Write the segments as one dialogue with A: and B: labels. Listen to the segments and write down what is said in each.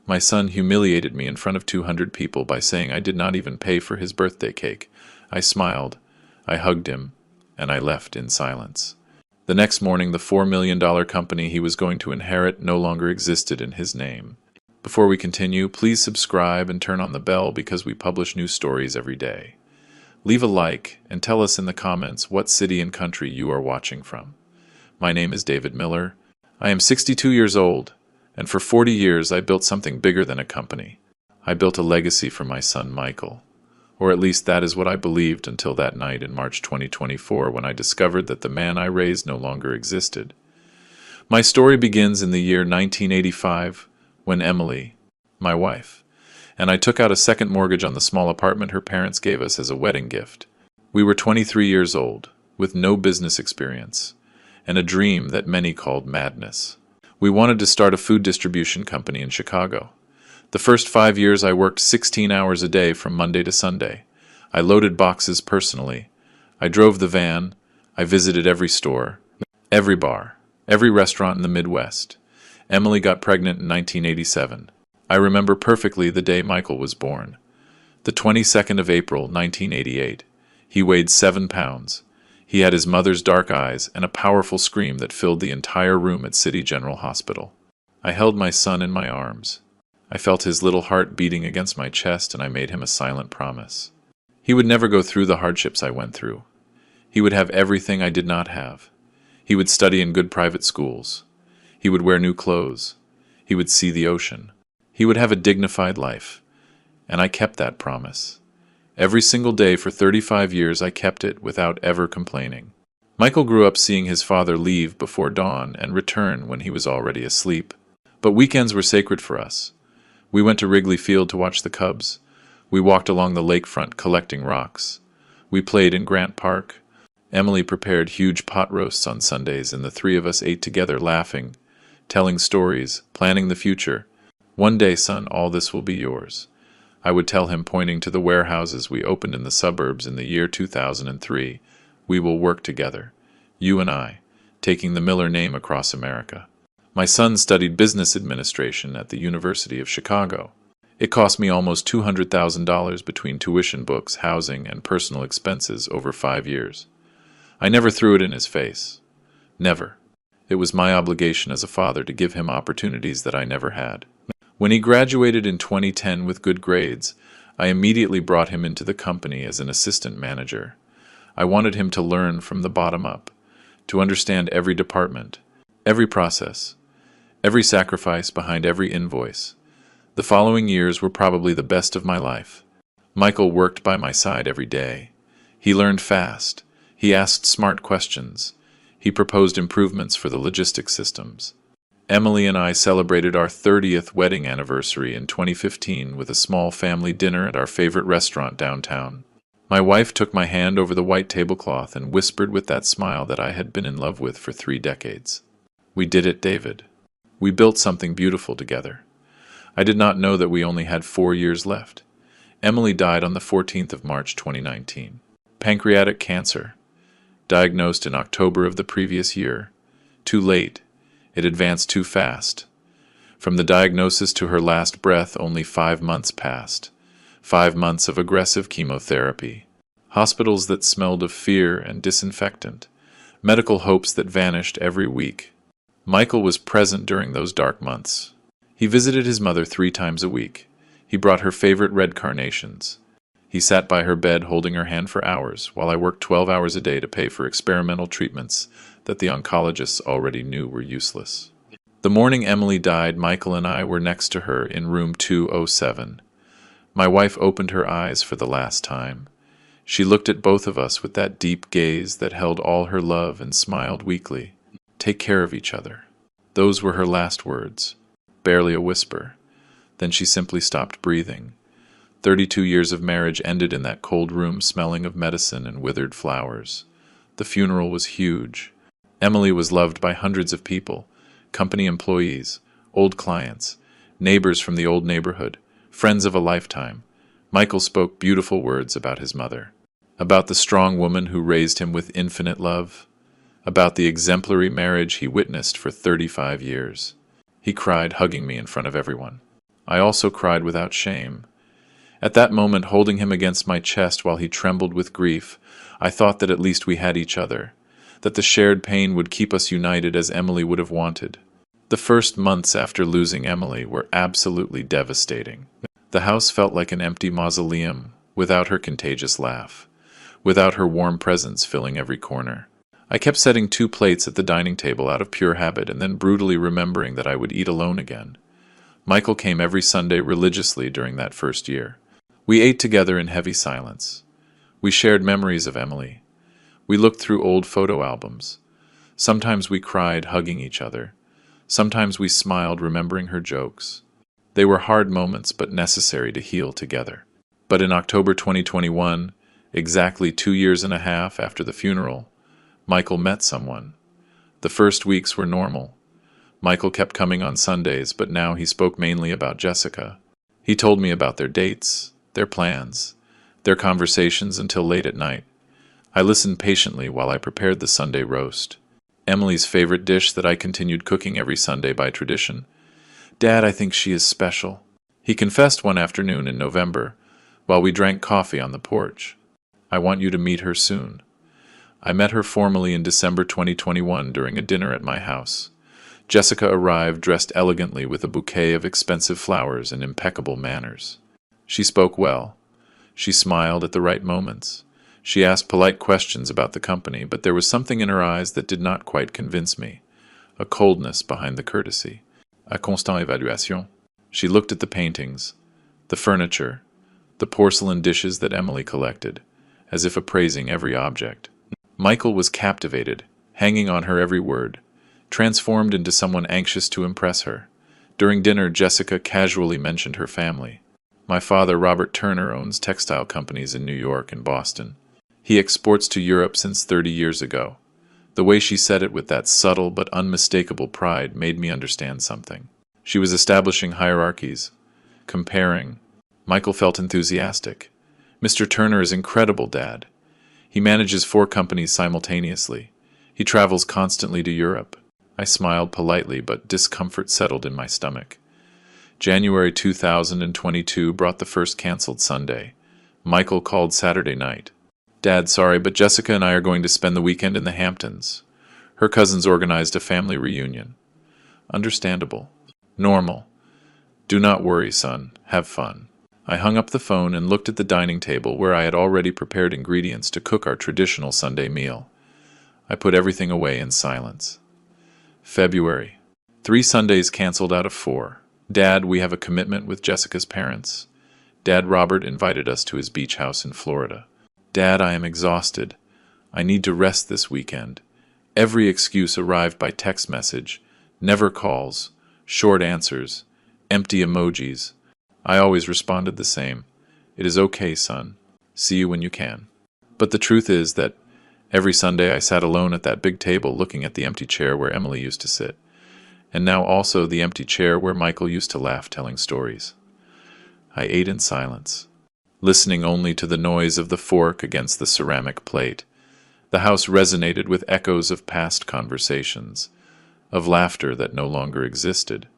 A: My son humiliated me in front of 200 people by saying I did not even pay for his birthday cake. I smiled, I hugged him, and I left in silence. The next morning, the $4 million company he was going to inherit no longer existed in his name. Before we continue, please subscribe and turn on the bell because we publish new stories every day. Leave a like and tell us in the comments what city and country you are watching from. My name is David Miller. I am 62 years old, and for 40 years I built something bigger than a company. I built a legacy for my son Michael. Or at least that is what I believed until that night in March 2024 when I discovered that the man I raised no longer existed. My story begins in the year 1985 when Emily, my wife, and I took out a second mortgage on the small apartment her parents gave us as a wedding gift. We were 23 years old, with no business experience, and a dream that many called madness. We wanted to start a food distribution company in Chicago. The first 5 years I worked 16 hours a day from Monday to Sunday. I loaded boxes personally. I drove the van. I visited every store, every bar, every restaurant in the Midwest. Emily got pregnant in 1987. I remember perfectly the day Michael was born. The 22nd of April, 1988. He weighed 7 pounds. He had his mother's dark eyes and a powerful scream that filled the entire room at City General Hospital. I held my son in my arms. I felt his little heart beating against my chest, and I made him a silent promise. He would never go through the hardships I went through. He would have everything I did not have. He would study in good private schools. He would wear new clothes. He would see the ocean. He would have a dignified life. And I kept that promise. Every single day for 35 years I kept it without ever complaining. Michael grew up seeing his father leave before dawn and return when he was already asleep. But weekends were sacred for us. We went to Wrigley Field to watch the Cubs. We walked along the lakefront collecting rocks. We played in Grant Park. Emily prepared huge pot roasts on Sundays, and the three of us ate together laughing, telling stories, planning the future. One day, son, all this will be yours. I would tell him, pointing to the warehouses we opened in the suburbs in the year 2003. We will work together, you and I, taking the Miller name across America. My son studied business administration at the University of Chicago. It cost me almost $200,000 between tuition, books, housing, and personal expenses over 5 years. I never threw it in his face. Never. It was my obligation as a father to give him opportunities that I never had. When he graduated in 2010 with good grades, I immediately brought him into the company as an assistant manager. I wanted him to learn from the bottom up, to understand every department, every process, every sacrifice behind every invoice. The following years were probably the best of my life. Michael worked by my side every day. He learned fast. He asked smart questions. He proposed improvements for the logistics systems. Emily and I celebrated our 30th wedding anniversary in 2015 with a small family dinner at our favorite restaurant downtown. My wife took my hand over the white tablecloth and whispered with that smile that I had been in love with for 3 decades. We did it, David. We built something beautiful together. I did not know that we only had 4 years left. Emily died on the 14th of March 2019. Pancreatic cancer. Diagnosed in October of the previous year. Too late. It advanced too fast. From the diagnosis to her last breath, only 5 months passed. 5 months of aggressive chemotherapy. Hospitals that smelled of fear and disinfectant. Medical hopes that vanished every week. Michael was present during those dark months. He visited his mother 3 times a week. He brought her favorite red carnations. He sat by her bed holding her hand for hours, while I worked 12 hours a day to pay for experimental treatments that the oncologists already knew were useless. The morning Emily died, Michael and I were next to her in room 207. My wife opened her eyes for the last time. She looked at both of us with that deep gaze that held all her love and smiled weakly. Take care of each other. Those were her last words, barely a whisper. Then she simply stopped breathing. 32 years of marriage ended in that cold room smelling of medicine and withered flowers. The funeral was huge. Emily was loved by hundreds of people, company employees, old clients, neighbors from the old neighborhood, friends of a lifetime. Michael spoke beautiful words about his mother, about the strong woman who raised him with infinite love, about the exemplary marriage he witnessed for 35 years. He cried, hugging me in front of everyone. I also cried without shame. At that moment, holding him against my chest while he trembled with grief, I thought that at least we had each other, that the shared pain would keep us united as Emily would have wanted. The first months after losing Emily were absolutely devastating. The house felt like an empty mausoleum, without her contagious laugh, without her warm presence filling every corner. I kept setting 2 plates at the dining table out of pure habit and then brutally remembering that I would eat alone again. Michael came every Sunday religiously during that first year. We ate together in heavy silence. We shared memories of Emily. We looked through old photo albums. Sometimes we cried, hugging each other. Sometimes we smiled, remembering her jokes. They were hard moments, but necessary to heal together. But in October 2021, exactly 2.5 years after the funeral, Michael met someone. The first weeks were normal. Michael kept coming on Sundays, but now he spoke mainly about Jessica. He told me about their dates, their plans, their conversations until late at night. I listened patiently while I prepared the Sunday roast, Emily's favorite dish that I continued cooking every Sunday by tradition. "Dad, I think she is special," he confessed one afternoon in November, while we drank coffee on the porch. "I want you to meet her soon." I met her formally in December 2021 during a dinner at my house. Jessica arrived dressed elegantly with a bouquet of expensive flowers and impeccable manners. She spoke well. She smiled at the right moments. She asked polite questions about the company, but there was something in her eyes that did not quite convince me. A coldness behind the courtesy. A constant évaluation. She looked at the paintings, the furniture, the porcelain dishes that Emily collected, as if appraising every object. Michael was captivated, hanging on her every word, transformed into someone anxious to impress her. During dinner, Jessica casually mentioned her family. "My father, Robert Turner, owns textile companies in New York and Boston. He exports to Europe since 30 years ago." The way she said it with that subtle but unmistakable pride made me understand something. She was establishing hierarchies, comparing. Michael felt enthusiastic. "Mr. Turner is incredible, Dad. He manages 4 companies simultaneously. He travels constantly to Europe." I smiled politely, but discomfort settled in my stomach. January 2022 brought the first canceled Sunday. Michael called Saturday night. "Dad, sorry, but Jessica and I are going to spend the weekend in the Hamptons. Her cousins organized a family reunion." Understandable. Normal. "Do not worry, son. Have fun." I hung up the phone and looked at the dining table where I had already prepared ingredients to cook our traditional Sunday meal. I put everything away in silence. February. 3 Sundays canceled out of 4. "Dad, we have a commitment with Jessica's parents. Dad Robert invited us to his beach house in Florida." "Dad, I am exhausted. I need to rest this weekend." Every excuse arrived by text message. Never calls. Short answers. Empty emojis. I always responded the same. "It is okay, son. See you when you can." But the truth is that every Sunday I sat alone at that big table looking at the empty chair where Emily used to sit, and now also the empty chair where Michael used to laugh telling stories. I ate in silence, listening only to the noise of the fork against the ceramic plate. The house resonated with echoes of past conversations, of laughter that no longer existed.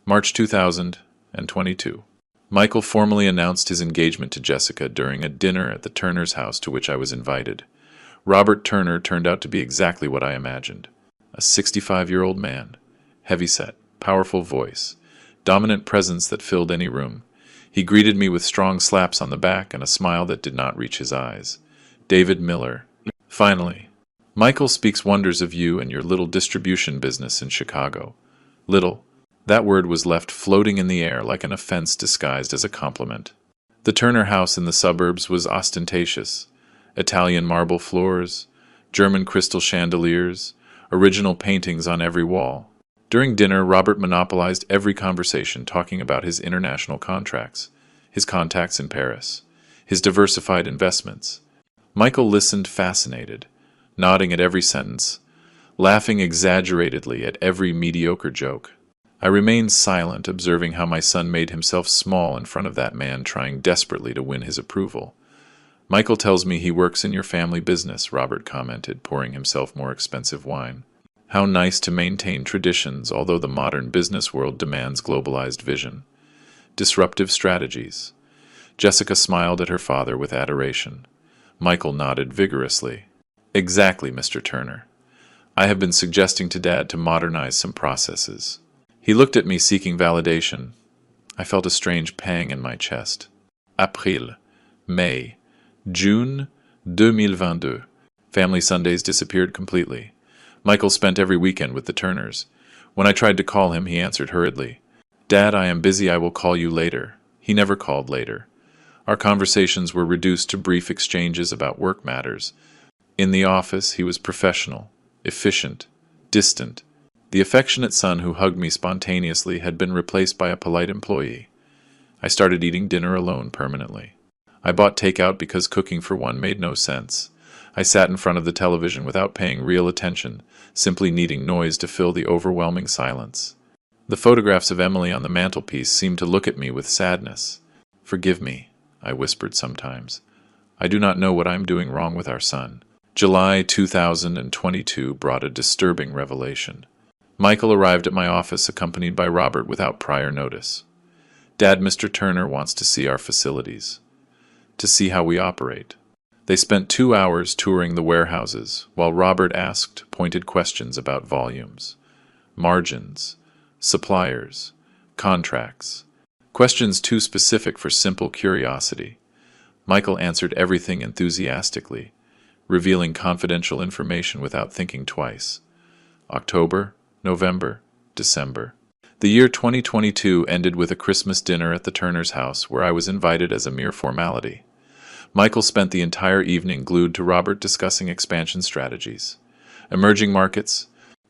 A: March 2022. Michael formally announced his engagement to Jessica during a dinner at the Turner's house to which I was invited. Robert Turner turned out to be exactly what I imagined. A 65-year-old man, heavy-set, powerful voice, dominant presence that filled any room. He greeted me with strong slaps on the back and a smile that did not reach his eyes. "David Miller." Finally. "Michael speaks wonders of you and your little distribution business in Chicago." Little. That word was left floating in the air like an offense disguised as a compliment. The Turner house in the suburbs was ostentatious. Italian marble floors, German crystal chandeliers, original paintings on every wall. During dinner, Robert monopolized every conversation, talking about his international contracts, his contacts in Paris, his diversified investments. Michael listened fascinated, nodding at every sentence, laughing exaggeratedly at every mediocre joke. I remained silent, observing how my son made himself small in front of that man trying desperately to win his approval. "Michael tells me he works in your family business," Robert commented, pouring himself more expensive wine. "How nice to maintain traditions, although the modern business world demands globalized vision." Disruptive strategies. Jessica smiled at her father with adoration. Michael nodded vigorously. Exactly, Mr. Turner. I have been suggesting to Dad to modernize some processes. He looked at me seeking validation. I felt a strange pang in my chest. April, May, June 2022. Family Sundays disappeared completely. Michael spent every weekend with the Turners. When I tried to call him, he answered hurriedly. Dad, I am busy, I will call you later. He never called later. Our conversations were reduced to brief exchanges about work matters. In the office, he was professional, efficient, distant. The affectionate son who hugged me spontaneously had been replaced by a polite employee. I started eating dinner alone permanently. I bought takeout because cooking for one made no sense. I sat in front of the television without paying real attention, simply needing noise to fill the overwhelming silence. The photographs of Emily on the mantelpiece seemed to look at me with sadness. Forgive me, I whispered sometimes. I do not know what I am doing wrong with our son. July 2022 brought a disturbing revelation. Michael arrived at my office accompanied by Robert without prior notice. Dad, Mr. Turner wants to see our facilities, to see how we operate. They spent 2 hours touring the warehouses, while Robert asked pointed questions about volumes, margins, suppliers, contracts, questions too specific for simple curiosity. Michael answered everything enthusiastically, revealing confidential information without thinking twice. October, November, December. The year 2022 ended with a Christmas dinner at the Turner's house where I was invited as a mere formality. Michael spent the entire evening glued to Robert discussing expansion strategies. Emerging markets,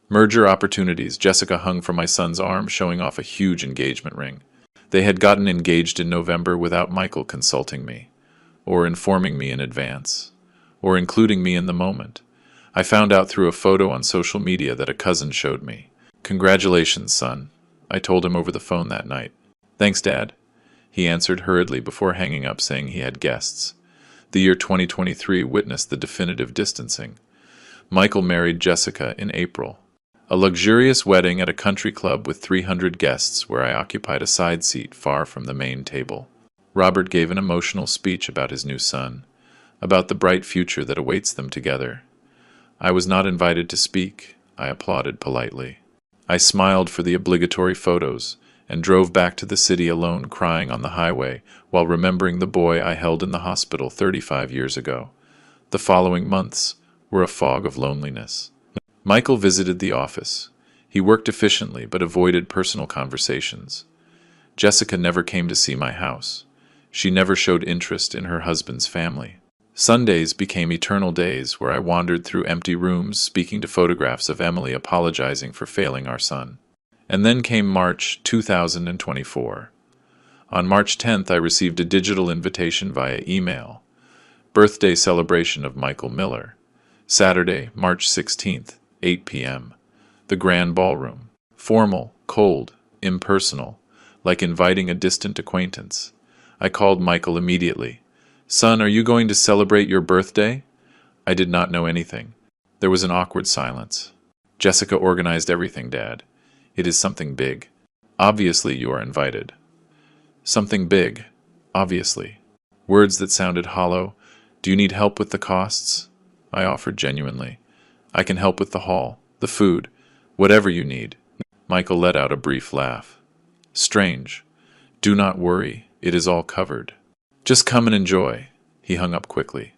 A: merger opportunities. Jessica hung from my son's arm, showing off a huge engagement ring. They had gotten engaged in November without Michael consulting me, or informing me in advance, or including me in the moment. I found out through a photo on social media that a cousin showed me. Congratulations, son, I told him over the phone that night. Thanks, Dad, he answered hurriedly before hanging up, saying he had guests. The year 2023 witnessed the definitive distancing. Michael married Jessica in April. A luxurious wedding at a country club with 300 guests where I occupied a side seat far from the main table. Robert gave an emotional speech about his new son, about the bright future that awaits them together. I was not invited to speak. I applauded politely. I smiled for the obligatory photos and drove back to the city alone, crying on the highway while remembering the boy I held in the hospital 35 years ago. The following months were a fog of loneliness. Michael visited the office. He worked efficiently but avoided personal conversations. Jessica never came to see my house. She never showed interest in her husband's family. Sundays became eternal days where I wandered through empty rooms, speaking to photographs of Emily apologizing for failing our son. And then came March 2024. On March 10th, I received a digital invitation via email. Birthday celebration of Michael Miller. Saturday, March 16th, 8 p.m. The Grand Ballroom. Formal, cold, impersonal, like inviting a distant acquaintance. I called Michael immediately. Son, are you going to celebrate your birthday? I did not know anything. There was an awkward silence. Jessica organized everything, Dad. It is something big. Obviously you are invited. Something big. Obviously. Words that sounded hollow. Do you need help with the costs? I offered genuinely. I can help with the hall, the food, whatever you need. Michael let out a brief laugh. Strange. Do not worry. It is all covered. Just come and enjoy. He hung up quickly.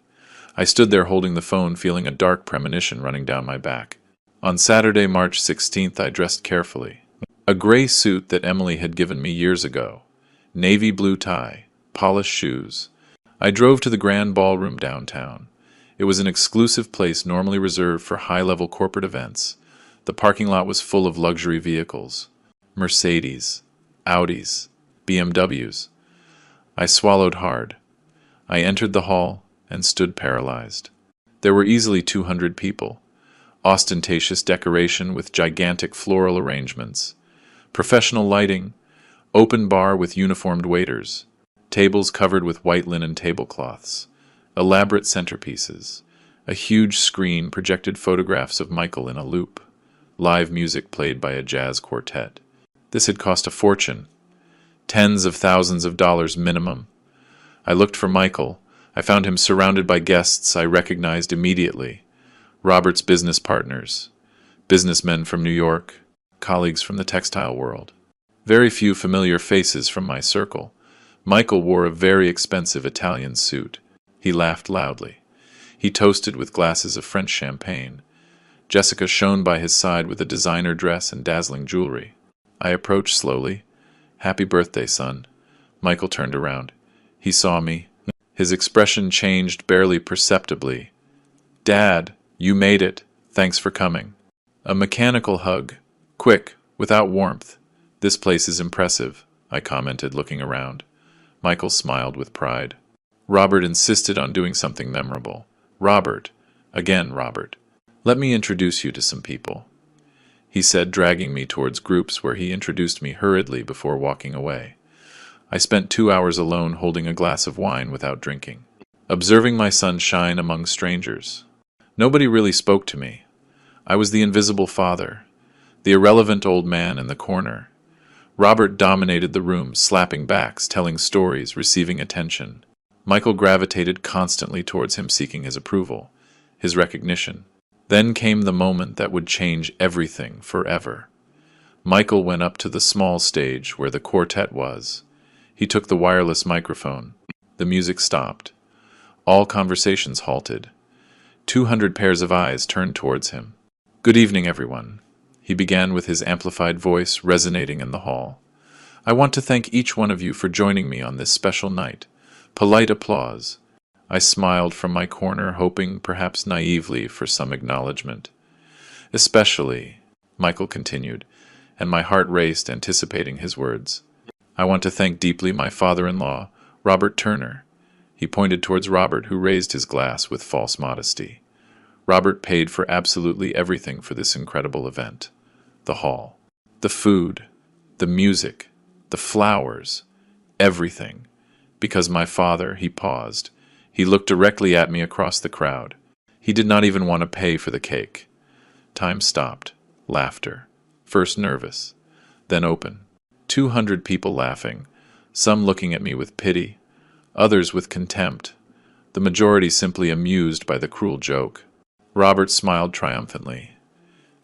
A: I stood there holding the phone, feeling a dark premonition running down my back. On Saturday, March 16th, I dressed carefully. A gray suit that Emily had given me years ago. Navy blue tie. Polished shoes. I drove to the Grand Ballroom downtown. It was an exclusive place normally reserved for high-level corporate events. The parking lot was full of luxury vehicles. Mercedes, Audis, BMWs. I swallowed hard. I entered the hall and stood paralyzed. There were easily 200 people. Ostentatious decoration with gigantic floral arrangements. Professional lighting. Open bar with uniformed waiters. Tables covered with white linen tablecloths. Elaborate centerpieces. A huge screen projected photographs of Michael in a loop. Live music played by a jazz quartet. This had cost a fortune. Tens of thousands of dollars minimum. I looked for Michael. I found him surrounded by guests I recognized immediately. Robert's business partners, businessmen from New York, colleagues from the textile world. Very few familiar faces from my circle. Michael wore a very expensive Italian suit. He laughed loudly. He toasted with glasses of French champagne. Jessica shone by his side with a designer dress and dazzling jewelry. I approached slowly. "Happy birthday, son." Michael turned around. He saw me. His expression changed barely perceptibly. "Dad, you made it. Thanks for coming." A mechanical hug. Quick, without warmth. "This place is impressive," I commented, looking around. Michael smiled with pride. Robert insisted on doing something memorable. "Robert, again, Robert, let me introduce you to some people," he said, dragging me towards groups where he introduced me hurriedly before walking away. I spent 2 hours alone holding a glass of wine without drinking, observing my son shine among strangers. Nobody really spoke to me. I was the invisible father, the irrelevant old man in the corner. Robert dominated the room, slapping backs, telling stories, receiving attention. Michael gravitated constantly towards him, seeking his approval, his recognition. Then came the moment that would change everything forever. Michael went up to the small stage where the quartet was. He took the wireless microphone. The music stopped. All conversations halted. 200 pairs of eyes turned towards him. "Good evening, everyone." He began with his amplified voice resonating in the hall. "I want to thank each one of you for joining me on this special night." Polite applause. I smiled from my corner, hoping, perhaps naively, for some acknowledgement. "Especially," Michael continued, and my heart raced, anticipating his words. "I want to thank deeply my father-in-law, Robert Turner." He pointed towards Robert, who raised his glass with false modesty. Robert paid for absolutely everything for this incredible event. The hall, the food, the music, the flowers, everything. Because my father, he paused. He looked directly at me across the crowd. He did not even want to pay for the cake. Time stopped. Laughter. First nervous, then open. 200 people laughing, some looking at me with pity, others with contempt, the majority simply amused by the cruel joke. Robert smiled triumphantly.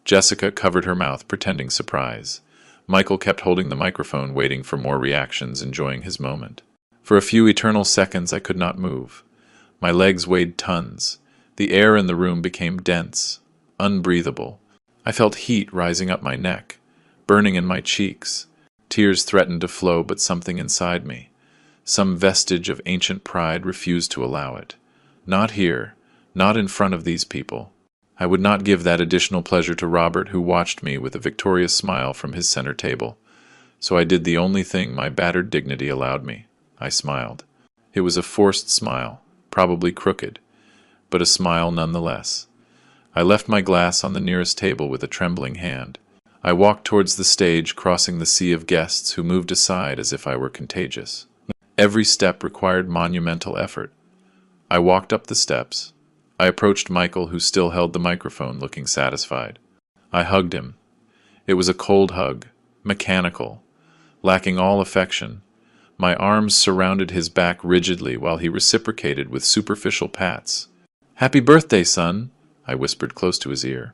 A: Jessica covered her mouth, pretending surprise. Michael kept holding the microphone, waiting for more reactions, enjoying his moment. For a few eternal seconds I could not move. My legs weighed tons. The air in the room became dense, unbreathable. I felt heat rising up my neck, burning in my cheeks. Tears threatened to flow, but something inside me, some vestige of ancient pride, refused to allow it. Not here, not in front of these people. I would not give that additional pleasure to Robert, who watched me with a victorious smile from his center table. So I did the only thing my battered dignity allowed me. I smiled. It was a forced smile, probably crooked, but a smile nonetheless. I left my glass on the nearest table with a trembling hand. I walked towards the stage, crossing the sea of guests who moved aside as if I were contagious. Every step required monumental effort. I walked up the steps. I approached Michael, who still held the microphone, looking satisfied. I hugged him. It was a cold hug, mechanical, lacking all affection. My arms surrounded his back rigidly while he reciprocated with superficial pats. "Happy birthday, son," I whispered close to his ear,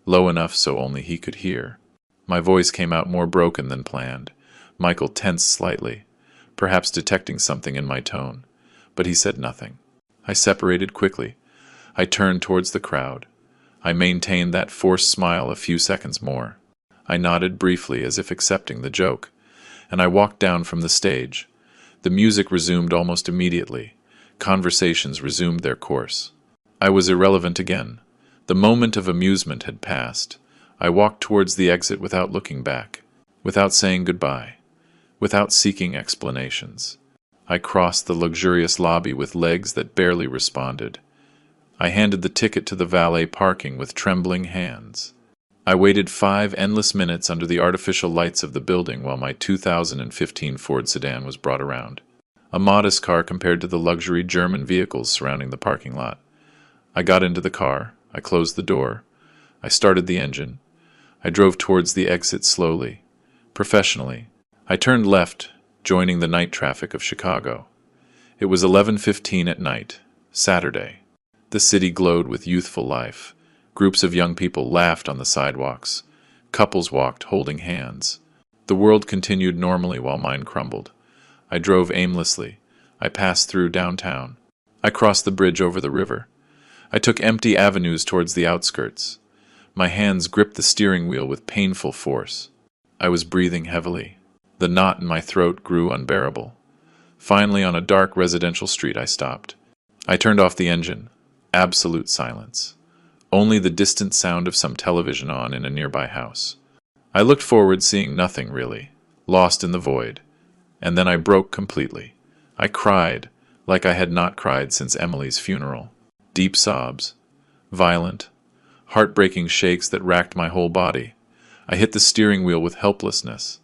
A: low enough so only he could hear. My voice came out more broken than planned. Michael tensed slightly, perhaps detecting something in my tone, but he said nothing. I separated quickly. I turned towards the crowd. I maintained that forced smile a few seconds more. I nodded briefly as if accepting the joke, and I walked down from the stage. The music resumed almost immediately. Conversations resumed their course. I was irrelevant again. The moment of amusement had passed. I walked towards the exit without looking back, without saying goodbye, without seeking explanations. I crossed the luxurious lobby with legs that barely responded. I handed the ticket to the valet parking with trembling hands. I waited 5 endless minutes under the artificial lights of the building while my 2015 Ford sedan was brought around. A modest car compared to the luxury German vehicles surrounding the parking lot. I got into the car. I closed the door. I started the engine. I drove towards the exit slowly, professionally. I turned left, joining the night traffic of Chicago. It was 11:15 at night, Saturday. The city glowed with youthful life. Groups of young people laughed on the sidewalks. Couples walked holding hands. The world continued normally while mine crumbled. I drove aimlessly. I passed through downtown. I crossed the bridge over the river. I took empty avenues towards the outskirts. My hands gripped the steering wheel with painful force. I was breathing heavily. The knot in my throat grew unbearable. Finally, on a dark residential street, I stopped. I turned off the engine. Absolute silence. Only the distant sound of some television on in a nearby house. I looked forward, seeing nothing really, lost in the void. And then I broke completely. I cried, like I had not cried since Emily's funeral. Deep sobs. Violent, heartbreaking shakes that racked my whole body. I hit the steering wheel with helplessness.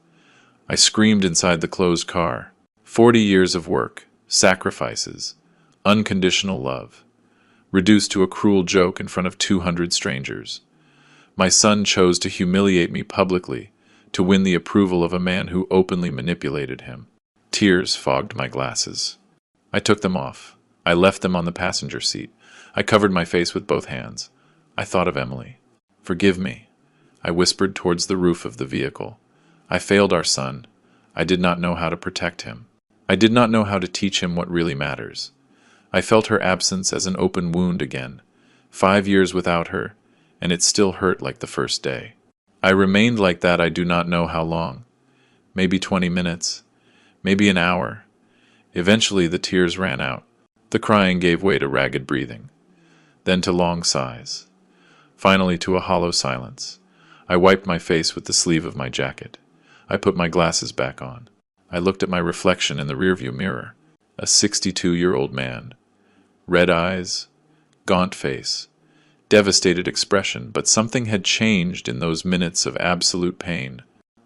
A: I screamed inside the closed car. 40 years of work, sacrifices, unconditional love, reduced to a cruel joke in front of 200 strangers. My son chose to humiliate me publicly, to win the approval of a man who openly manipulated him. Tears fogged my glasses. I took them off. I left them on the passenger seat. I covered my face with both hands. I thought of Emily. "Forgive me," I whispered towards the roof of the vehicle. "I failed our son. I did not know how to protect him. I did not know how to teach him what really matters." I felt her absence as an open wound again. 5 years without her, and it still hurt like the first day. I remained like that I do not know how long. Maybe 20 minutes. Maybe an hour. Eventually the tears ran out. The crying gave way to ragged breathing. Then to long sighs. Finally to a hollow silence. I wiped my face with the sleeve of my jacket. I put my glasses back on. I looked at my reflection in the rearview mirror. A 62-year-old man. Red eyes, gaunt face, devastated expression, but something had changed in those minutes of absolute pain.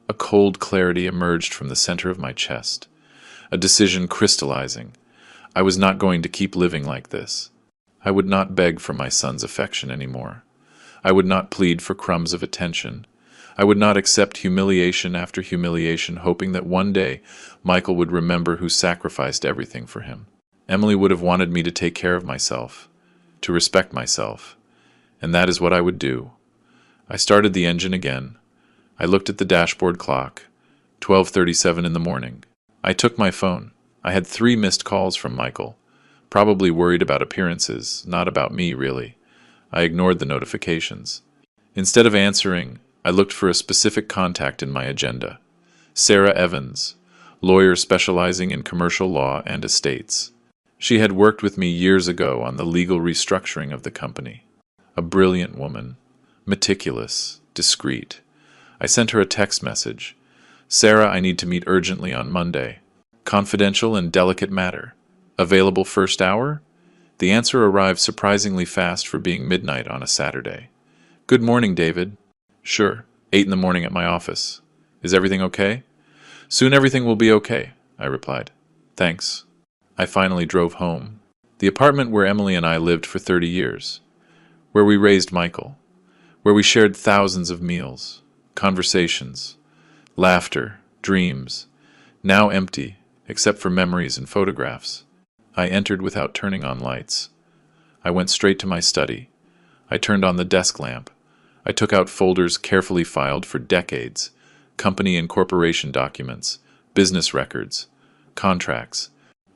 A: A cold clarity emerged from the center of my chest. A decision crystallizing. I was not going to keep living like this. I would not beg for my son's affection anymore. I would not plead for crumbs of attention. I would not accept humiliation after humiliation, hoping that one day Michael would remember who sacrificed everything for him. Emily would have wanted me to take care of myself, to respect myself, and that is what I would do. I started the engine again. I looked at the dashboard clock, 12:37 in the morning. I took my phone. I had 3 missed calls from Michael, probably worried about appearances, not about me, really. I ignored the notifications. Instead of answering, I looked for a specific contact in my agenda. Sarah Evans, lawyer specializing in commercial law and estates. She had worked with me years ago on the legal restructuring of the company. A brilliant woman, meticulous, discreet. I sent her a text message. "Sarah, I need to meet urgently on Monday. Confidential and delicate matter. Available first hour?" The answer arrived surprisingly fast for being midnight on a Saturday. "Good morning, David." "Sure, 8 in the morning at my office. Is everything okay?" "Soon everything will be okay," I replied. "Thanks." I finally drove home. The apartment where Emily and I lived for 30 years. Where we raised Michael. Where we shared thousands of meals, conversations, laughter, dreams. Now empty, except for memories and photographs. I entered without turning on lights. I went straight to my study. I turned on the desk lamp. I took out folders carefully filed for decades, company and corporation documents, business records, contracts,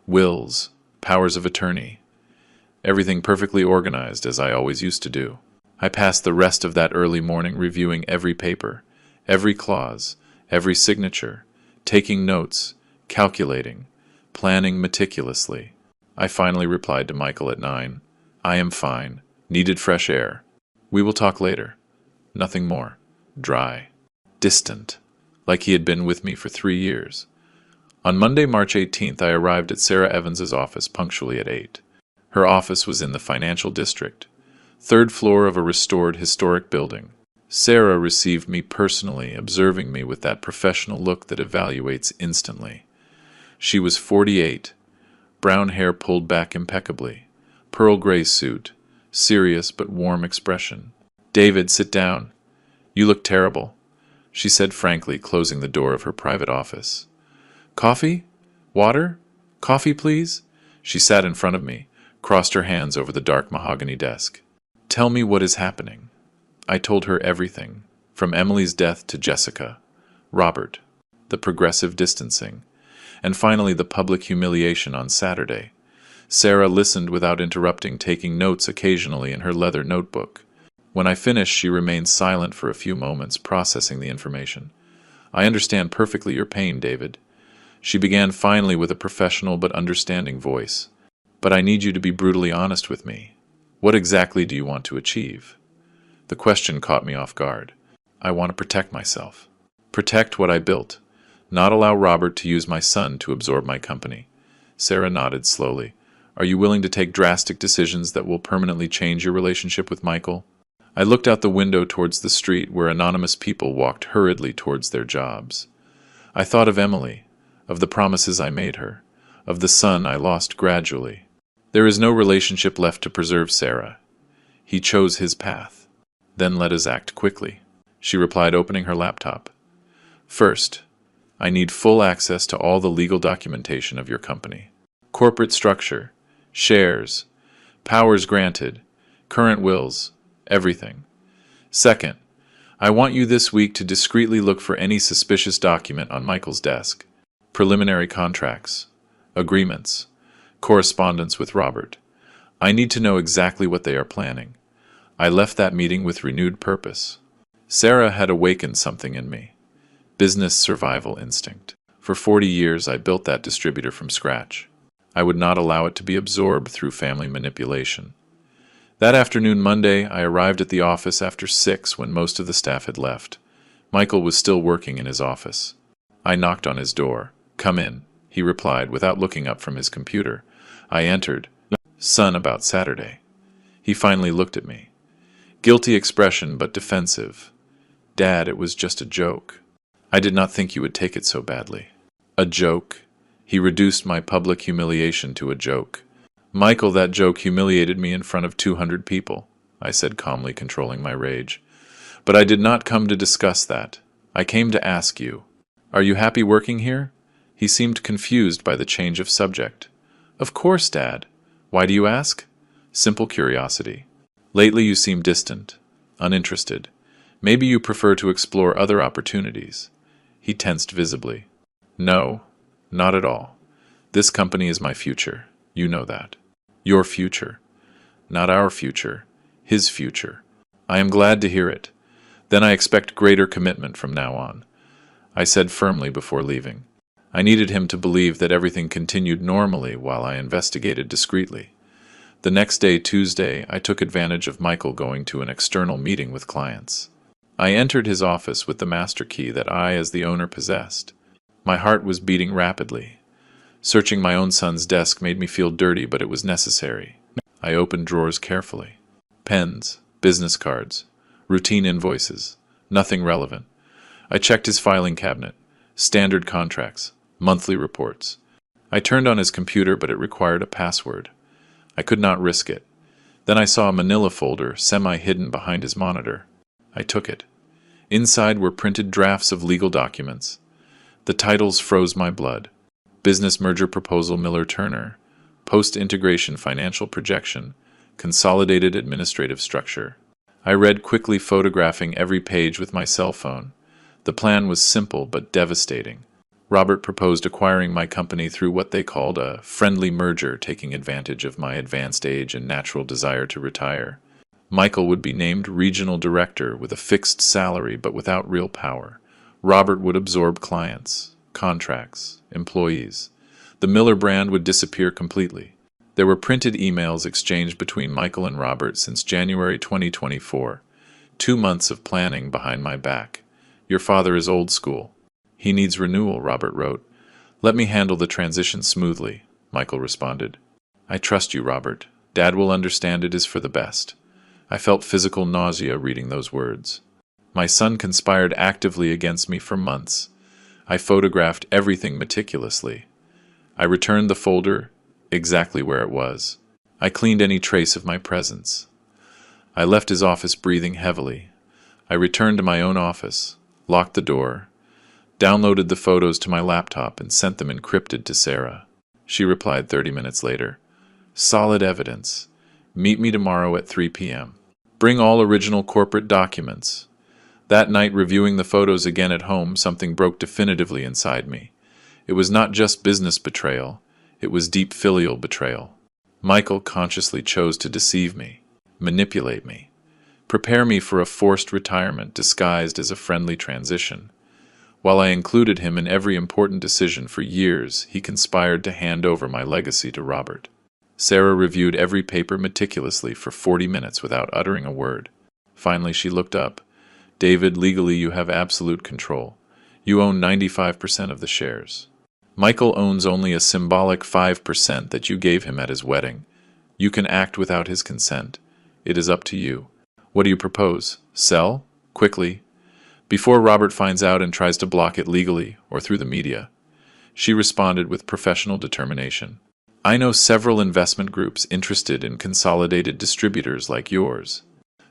A: wills, powers of attorney. Everything perfectly organized as I always used to do. I passed the rest of that early morning reviewing every paper, every clause, every signature, taking notes, calculating, planning meticulously. I finally replied to Michael at 9. "I am fine. Needed fresh air. We will talk later." Nothing more. Dry. Distant. Like he had been with me for 3 years. On Monday, March 18th, I arrived at Sarah Evans's office punctually at 8. Her office was in the financial district, 3rd floor of a restored historic building. Sarah received me personally, observing me with that professional look that evaluates instantly. She was 48, brown hair pulled back impeccably, pearl gray suit, serious but warm expression. "David, sit down. You look terrible," she said frankly, closing the door of her private office. "Coffee?" Water? Coffee, please? She sat in front of me, crossed her hands over the dark mahogany desk. Tell me what is happening. I told her everything, from Emily's death to Jessica, Robert, the progressive distancing, and finally the public humiliation on Saturday. Sarah listened without interrupting, taking notes occasionally in her leather notebook. When I finished, she remained silent for a few moments, processing the information. I understand perfectly your pain, David. She began finally with a professional but understanding voice. But I need you to be brutally honest with me. What exactly do you want to achieve? The question caught me off guard. I want to protect myself. Protect what I built. Not allow Robert to use my son to absorb my company. Sarah nodded slowly. Are you willing to take drastic decisions that will permanently change your relationship with Michael? I looked out the window towards the street where anonymous people walked hurriedly towards their jobs. I thought of Emily, of the promises I made her, of the son I lost gradually. There is no relationship left to preserve, Sarah. He chose his path. Then let us act quickly, she replied, opening her laptop. First, I need full access to all the legal documentation of your company. Corporate structure, shares, powers granted, current wills, everything. Second, I want you this week to discreetly look for any suspicious document on Michael's desk. Preliminary contracts, agreements, correspondence with Robert. I need to know exactly what they are planning. I left that meeting with renewed purpose. Sarah had awakened something in me. Business survival instinct. For 40 years, I built that distributor from scratch. I would not allow it to be absorbed through family manipulation. That afternoon, Monday, I arrived at the office after 6 when most of the staff had left. Michael was still working in his office. I knocked on his door. Come in, he replied without looking up from his computer. I entered. Son, about Saturday. He finally looked at me. Guilty expression, but defensive. Dad, it was just a joke. I did not think you would take it so badly. A joke? He reduced my public humiliation to a joke. Michael, that joke humiliated me in front of 200 people, I said calmly, controlling my rage. But I did not come to discuss that. I came to ask you. Are you happy working here? He seemed confused by the change of subject. Of course, Dad. Why do you ask? Simple curiosity. Lately you seem distant, uninterested. Maybe you prefer to explore other opportunities. He tensed visibly. No, not at all. This company is my future. You know that. Your future. Not our future. His future. I am glad to hear it. Then I expect greater commitment from now on, I said firmly before leaving. I needed him to believe that everything continued normally while I investigated discreetly. The next day, Tuesday, I took advantage of Michael going to an external meeting with clients. I entered his office with the master key that I, as the owner, possessed. My heart was beating rapidly. Searching my own son's desk made me feel dirty, but it was necessary. I opened drawers carefully. Pens, business cards, routine invoices, nothing relevant. I checked his filing cabinet, standard contracts, monthly reports. I turned on his computer, but it required a password. I could not risk it. Then I saw a manila folder semi-hidden behind his monitor. I took it. Inside were printed drafts of legal documents. The titles froze my blood. Business Merger Proposal Miller-Turner, Post-Integration Financial Projection, Consolidated Administrative Structure. I read quickly, photographing every page with my cell phone. The plan was simple but devastating. Robert proposed acquiring my company through what they called a friendly merger, taking advantage of my advanced age and natural desire to retire. Michael would be named regional director with a fixed salary but without real power. Robert would absorb clients, contracts, employees. The Miller brand would disappear completely. There were printed emails exchanged between Michael and Robert since January 2024. 2 months of planning behind my back. Your father is old school. He needs renewal, Robert wrote. Let me handle the transition smoothly, Michael responded. I trust you, Robert. Dad will understand it is for the best. I felt physical nausea reading those words. My son conspired actively against me for months. I photographed everything meticulously. I returned the folder exactly where it was. I cleaned any trace of my presence. I left his office breathing heavily. I returned to my own office, locked the door, Downloaded the photos to my laptop and sent them encrypted to Sarah. She replied 30 minutes later. Solid evidence. Meet me tomorrow at 3 p.m. Bring all original corporate documents. That night, reviewing the photos again at home, something broke definitively inside me. It was not just business betrayal. It was deep filial betrayal. Michael consciously chose to deceive me, manipulate me, prepare me for a forced retirement disguised as a friendly transition. While I included him in every important decision for years, he conspired to hand over my legacy to Robert. Sarah reviewed every paper meticulously for 40 minutes without uttering a word. Finally, she looked up. David, legally you have absolute control. You own 95% of the shares. Michael owns only a symbolic 5% that you gave him at his wedding. You can act without his consent. It is up to you. What do you propose? Sell? Quickly. Before Robert finds out and tries to block it legally or through the media. She responded with professional determination. I know several investment groups interested in consolidated distributors like yours.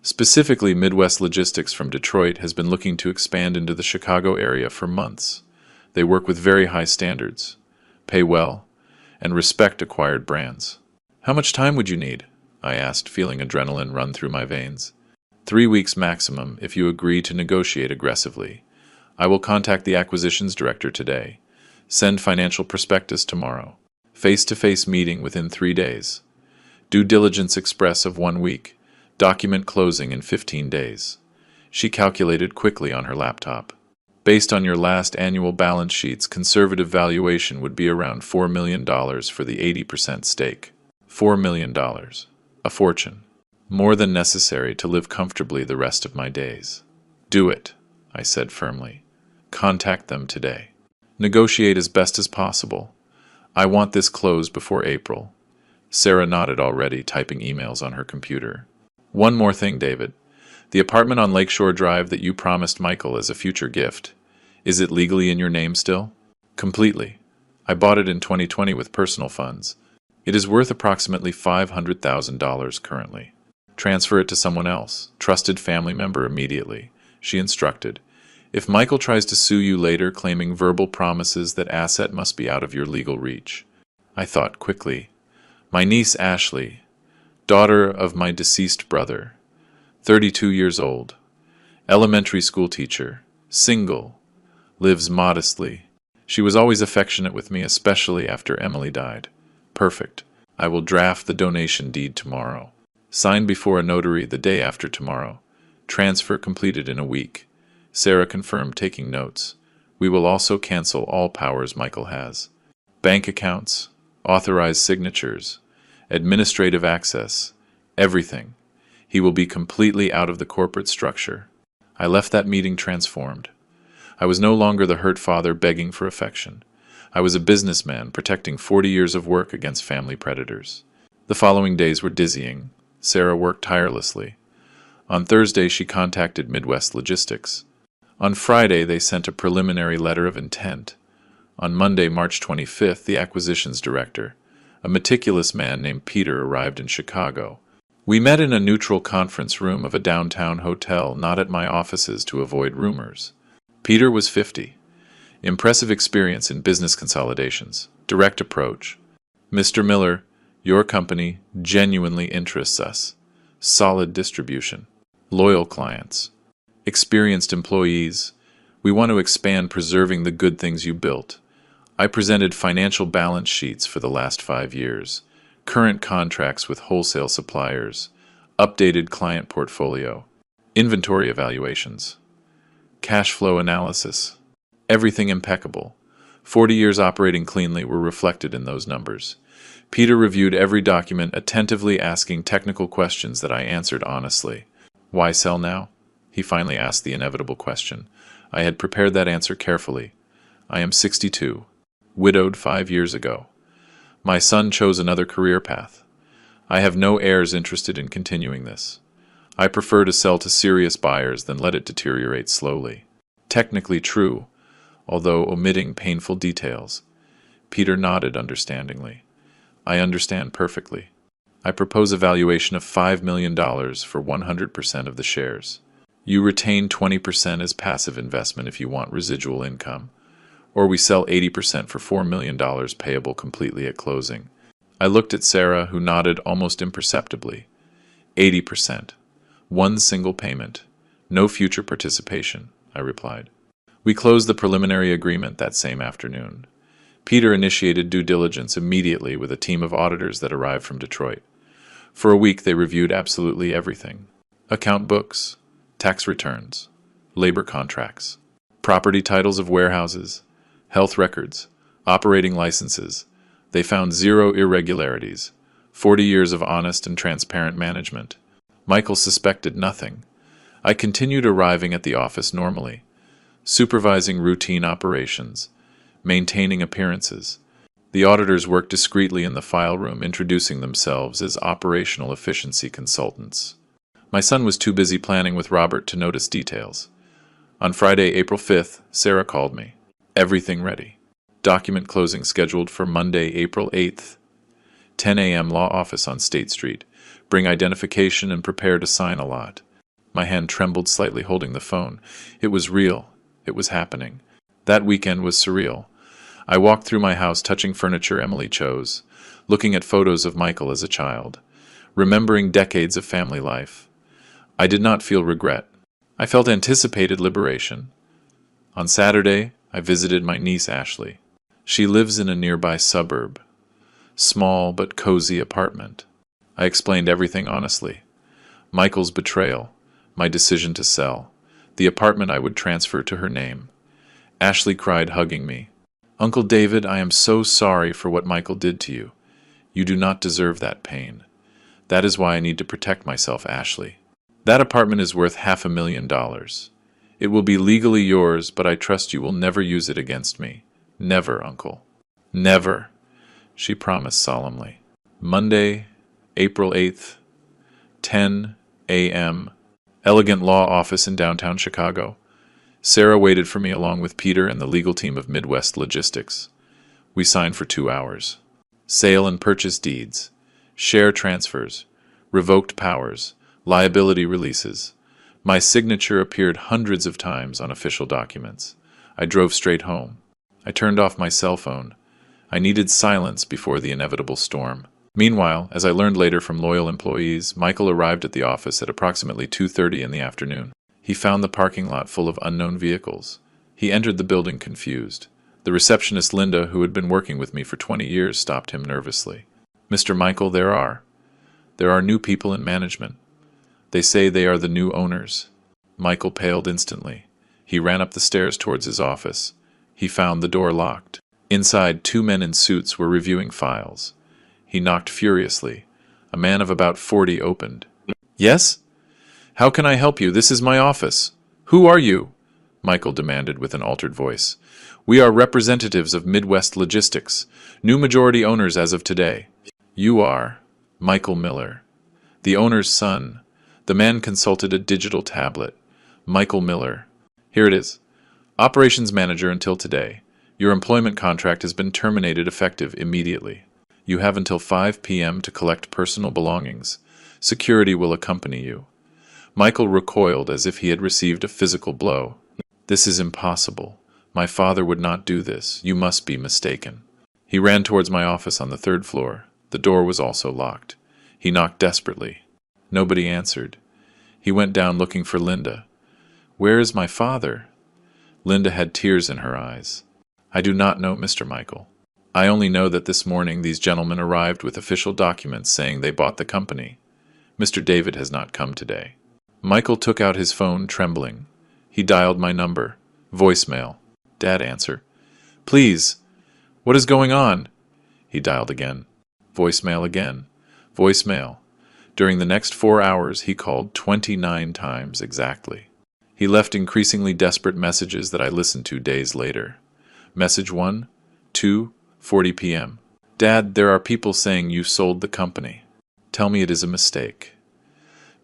A: Specifically, Midwest Logistics from Detroit has been looking to expand into the Chicago area for months. They work with very high standards, pay well, and respect acquired brands. How much time would you need? I asked, feeling adrenaline run through my veins. 3 weeks maximum if you agree to negotiate aggressively. I will contact the acquisitions director today. Send financial prospectus tomorrow. Face-to-face meeting within 3 days. Due diligence express of 1 week. Document closing in 15 days. She calculated quickly on her laptop. Based on your last annual balance sheets, conservative valuation would be around $4 million for the 80% stake. $4 million. A fortune. More than necessary to live comfortably the rest of my days. Do it, I said firmly. Contact them today. Negotiate as best as possible. I want this closed before April. Sarah nodded already, typing emails on her computer. One more thing, David. The apartment on Lakeshore Drive that you promised Michael as a future gift, is it legally in your name still? Completely. I bought it in 2020 with personal funds. It is worth approximately $500,000 currently. Transfer it to someone else, trusted family member immediately, she instructed. If Michael tries to sue you later claiming verbal promises, that asset must be out of your legal reach. I thought quickly. My niece Ashley, daughter of my deceased brother, 32 years old, elementary school teacher, single, lives modestly. She was always affectionate with me, especially after Emily died. Perfect. I will draft the donation deed tomorrow. Signed before a notary the day after tomorrow. Transfer completed in a week. Sarah confirmed, taking notes. We will also cancel all powers Michael has. Bank accounts, authorized signatures, administrative access, everything. He will be completely out of the corporate structure. I left that meeting transformed. I was no longer the hurt father begging for affection. I was a businessman protecting 40 years of work against family predators. The following days were dizzying. Sarah worked tirelessly. On Thursday, she contacted Midwest Logistics. On Friday, they sent a preliminary letter of intent. On Monday, March 25th, the acquisitions director, a meticulous man named Peter, arrived in Chicago. We met in a neutral conference room of a downtown hotel, not at my offices to avoid rumors. Peter was 50. Impressive experience in business consolidations. Direct approach. Mr. Miller, your company genuinely interests us. Solid distribution. Loyal clients. Experienced employees. We want to expand, preserving the good things you built. I presented financial balance sheets for the last 5 years, current contracts with wholesale suppliers, updated client portfolio, inventory evaluations, cash flow analysis. Everything impeccable. 40 years operating cleanly were reflected in those numbers. Peter reviewed every document, attentively asking technical questions that I answered honestly. Why sell now? He finally asked the inevitable question. I had prepared that answer carefully. I am 62, widowed 5 years ago. My son chose another career path. I have no heirs interested in continuing this. I prefer to sell to serious buyers than let it deteriorate slowly. Technically true, although omitting painful details. Peter nodded understandingly. I understand perfectly. I propose a valuation of $5 million for 100% of the shares. You retain 20% as passive investment if you want residual income. Or we sell 80% for $4 million payable completely at closing. I looked at Sarah, who nodded almost imperceptibly. 80%. One single payment. No future participation, I replied. We closed the preliminary agreement that same afternoon. Peter initiated due diligence immediately with a team of auditors that arrived from Detroit. For a week, they reviewed absolutely everything: account books, tax returns, labor contracts, property titles of warehouses, health records, operating licenses. They found 0 irregularities, 40 years of honest and transparent management. Michael suspected nothing. I continued arriving at the office normally, supervising routine operations, maintaining appearances. The auditors worked discreetly in the file room, introducing themselves as operational efficiency consultants. My son was too busy planning with Robert to notice details. On Friday, April 5th, Sarah called me. Everything ready. Document closing scheduled for Monday, April 8th. 10 a.m. Law office on State Street. Bring identification and prepare to sign a lot. My hand trembled slightly holding the phone. It was real. It was happening. That weekend was surreal. I walked through my house touching furniture Emily chose, looking at photos of Michael as a child, remembering decades of family life. I did not feel regret. I felt anticipated liberation. On Saturday, I visited my niece Ashley. She lives in a nearby suburb. Small but cozy apartment. I explained everything honestly. Michael's betrayal, my decision to sell, the apartment I would transfer to her name. Ashley cried, hugging me. Uncle David, I am so sorry for what Michael did to you. You do not deserve that pain. That is why I need to protect myself, Ashley. That apartment is worth $500,000. It will be legally yours, but I trust you will never use it against me. Never, Uncle. Never, she promised solemnly. Monday, April 8th, 10 a.m. Elegant law office in downtown Chicago. Sarah waited for me along with Peter and the legal team of Midwest Logistics. We signed for 2 hours. Sale and purchase deeds, share transfers, revoked powers, liability releases. My signature appeared hundreds of times on official documents. I drove straight home. I turned off my cell phone. I needed silence before the inevitable storm. Meanwhile, as I learned later from loyal employees, Michael arrived at the office at approximately 2:30 in the afternoon. He found the parking lot full of unknown vehicles. He entered the building confused. The receptionist Linda, who had been working with me for 20 years, stopped him nervously. Mr. Michael, there are new people in management. They say they are the new owners. Michael paled instantly. He ran up the stairs towards his office. He found the door locked. Inside, 2 men in suits were reviewing files. He knocked furiously. A man of about 40 opened. Yes? How can I help you? This is my office. Who are you? Michael demanded with an altered voice. We are representatives of Midwest Logistics, new majority owners as of today. You are Michael Miller, the owner's son. The man consulted a digital tablet. Michael Miller. Here it is. Operations manager until today. Your employment contract has been terminated effective immediately. You have until 5 p.m. to collect personal belongings. Security will accompany you. Michael recoiled as if he had received a physical blow. This is impossible. My father would not do this. You must be mistaken. He ran towards my office on the 3rd floor. The door was also locked. He knocked desperately. Nobody answered. He went down looking for Linda. Where is my father? Linda had tears in her eyes. I do not know, Mr. Michael. I only know that this morning these gentlemen arrived with official documents saying they bought the company. Mr. David has not come today. Michael took out his phone, trembling. He dialed my number. Voicemail. Dad, answer. Please. What is going on? He dialed again. Voicemail again. Voicemail. During the next 4 hours, he called 29 times exactly. He left increasingly desperate messages that I listened to days later. Message 1, 2:40 p.m. Dad, there are people saying you sold the company. Tell me it is a mistake.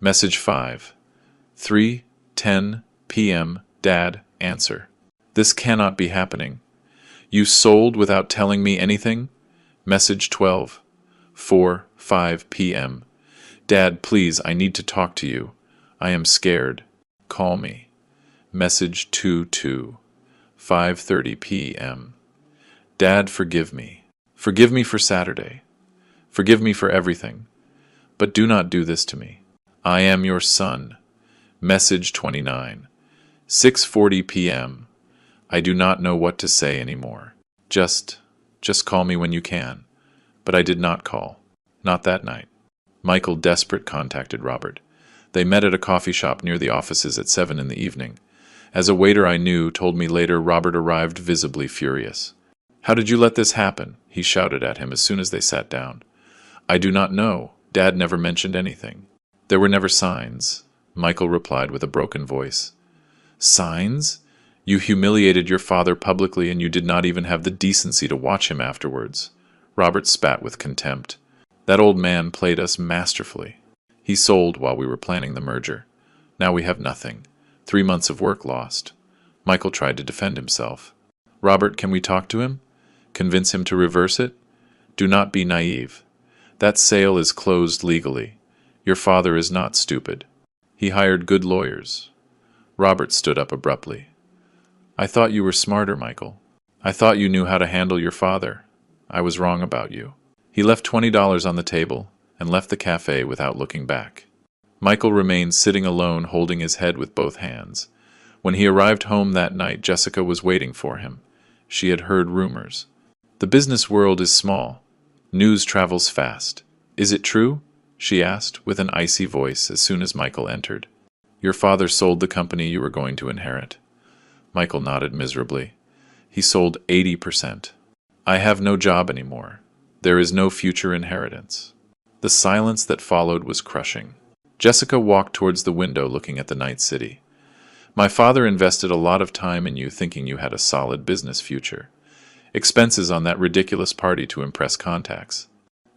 A: Message 5, 3:10 p.m. Dad, answer. This cannot be happening. You sold without telling me anything? Message 12, 4:05 p.m. Dad, please, I need to talk to you. I am scared. Call me. Message 2:2, 5:30 p.m. Dad, forgive me. Forgive me for Saturday. Forgive me for everything. But do not do this to me. I am your son. Message 29. 6:40 p.m. I do not know what to say anymore. Just call me when you can. But I did not call. Not that night. Michael, desperate, contacted Robert. They met at a coffee shop near the offices at 7 in the evening. As a waiter I knew told me later, Robert arrived visibly furious. How did you let this happen? He shouted at him as soon as they sat down. I do not know. Dad never mentioned anything. There were never signs, Michael replied with a broken voice. Signs? You humiliated your father publicly and you did not even have the decency to watch him afterwards. Robert spat with contempt. That old man played us masterfully. He sold while we were planning the merger. Now we have nothing. 3 months of work lost. Michael tried to defend himself. Robert, can we talk to him? Convince him to reverse it? Do not be naive. That sale is closed legally. Your father is not stupid. He hired good lawyers. Robert stood up abruptly. I thought you were smarter, Michael. I thought you knew how to handle your father. I was wrong about you. He left $20 on the table and left the cafe without looking back. Michael remained sitting alone, holding his head with both hands. When he arrived home that night, Jessica was waiting for him. She had heard rumors. The business world is small. News travels fast. Is it true? She asked, with an icy voice as soon as Michael entered. Your father sold the company you were going to inherit. Michael nodded miserably. He sold 80%. I have no job anymore. There is no future inheritance. The silence that followed was crushing. Jessica walked towards the window looking at the night city. My father invested a lot of time in you thinking you had a solid business future. Expenses on that ridiculous party to impress contacts.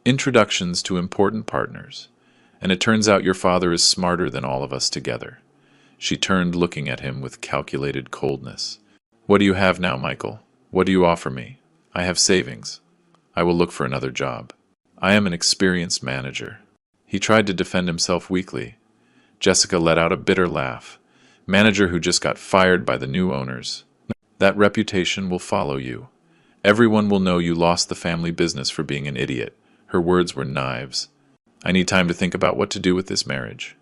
A: Introductions to important partners. And it turns out your father is smarter than all of us together. She turned, looking at him with calculated coldness. What do you have now, Michael? What do you offer me? I have savings. I will look for another job. I am an experienced manager. He tried to defend himself weakly. Jessica let out a bitter laugh. Manager who just got fired by the new owners. That reputation will follow you. Everyone will know you lost the family business for being an idiot. Her words were knives. I need time to think about what to do with this marriage,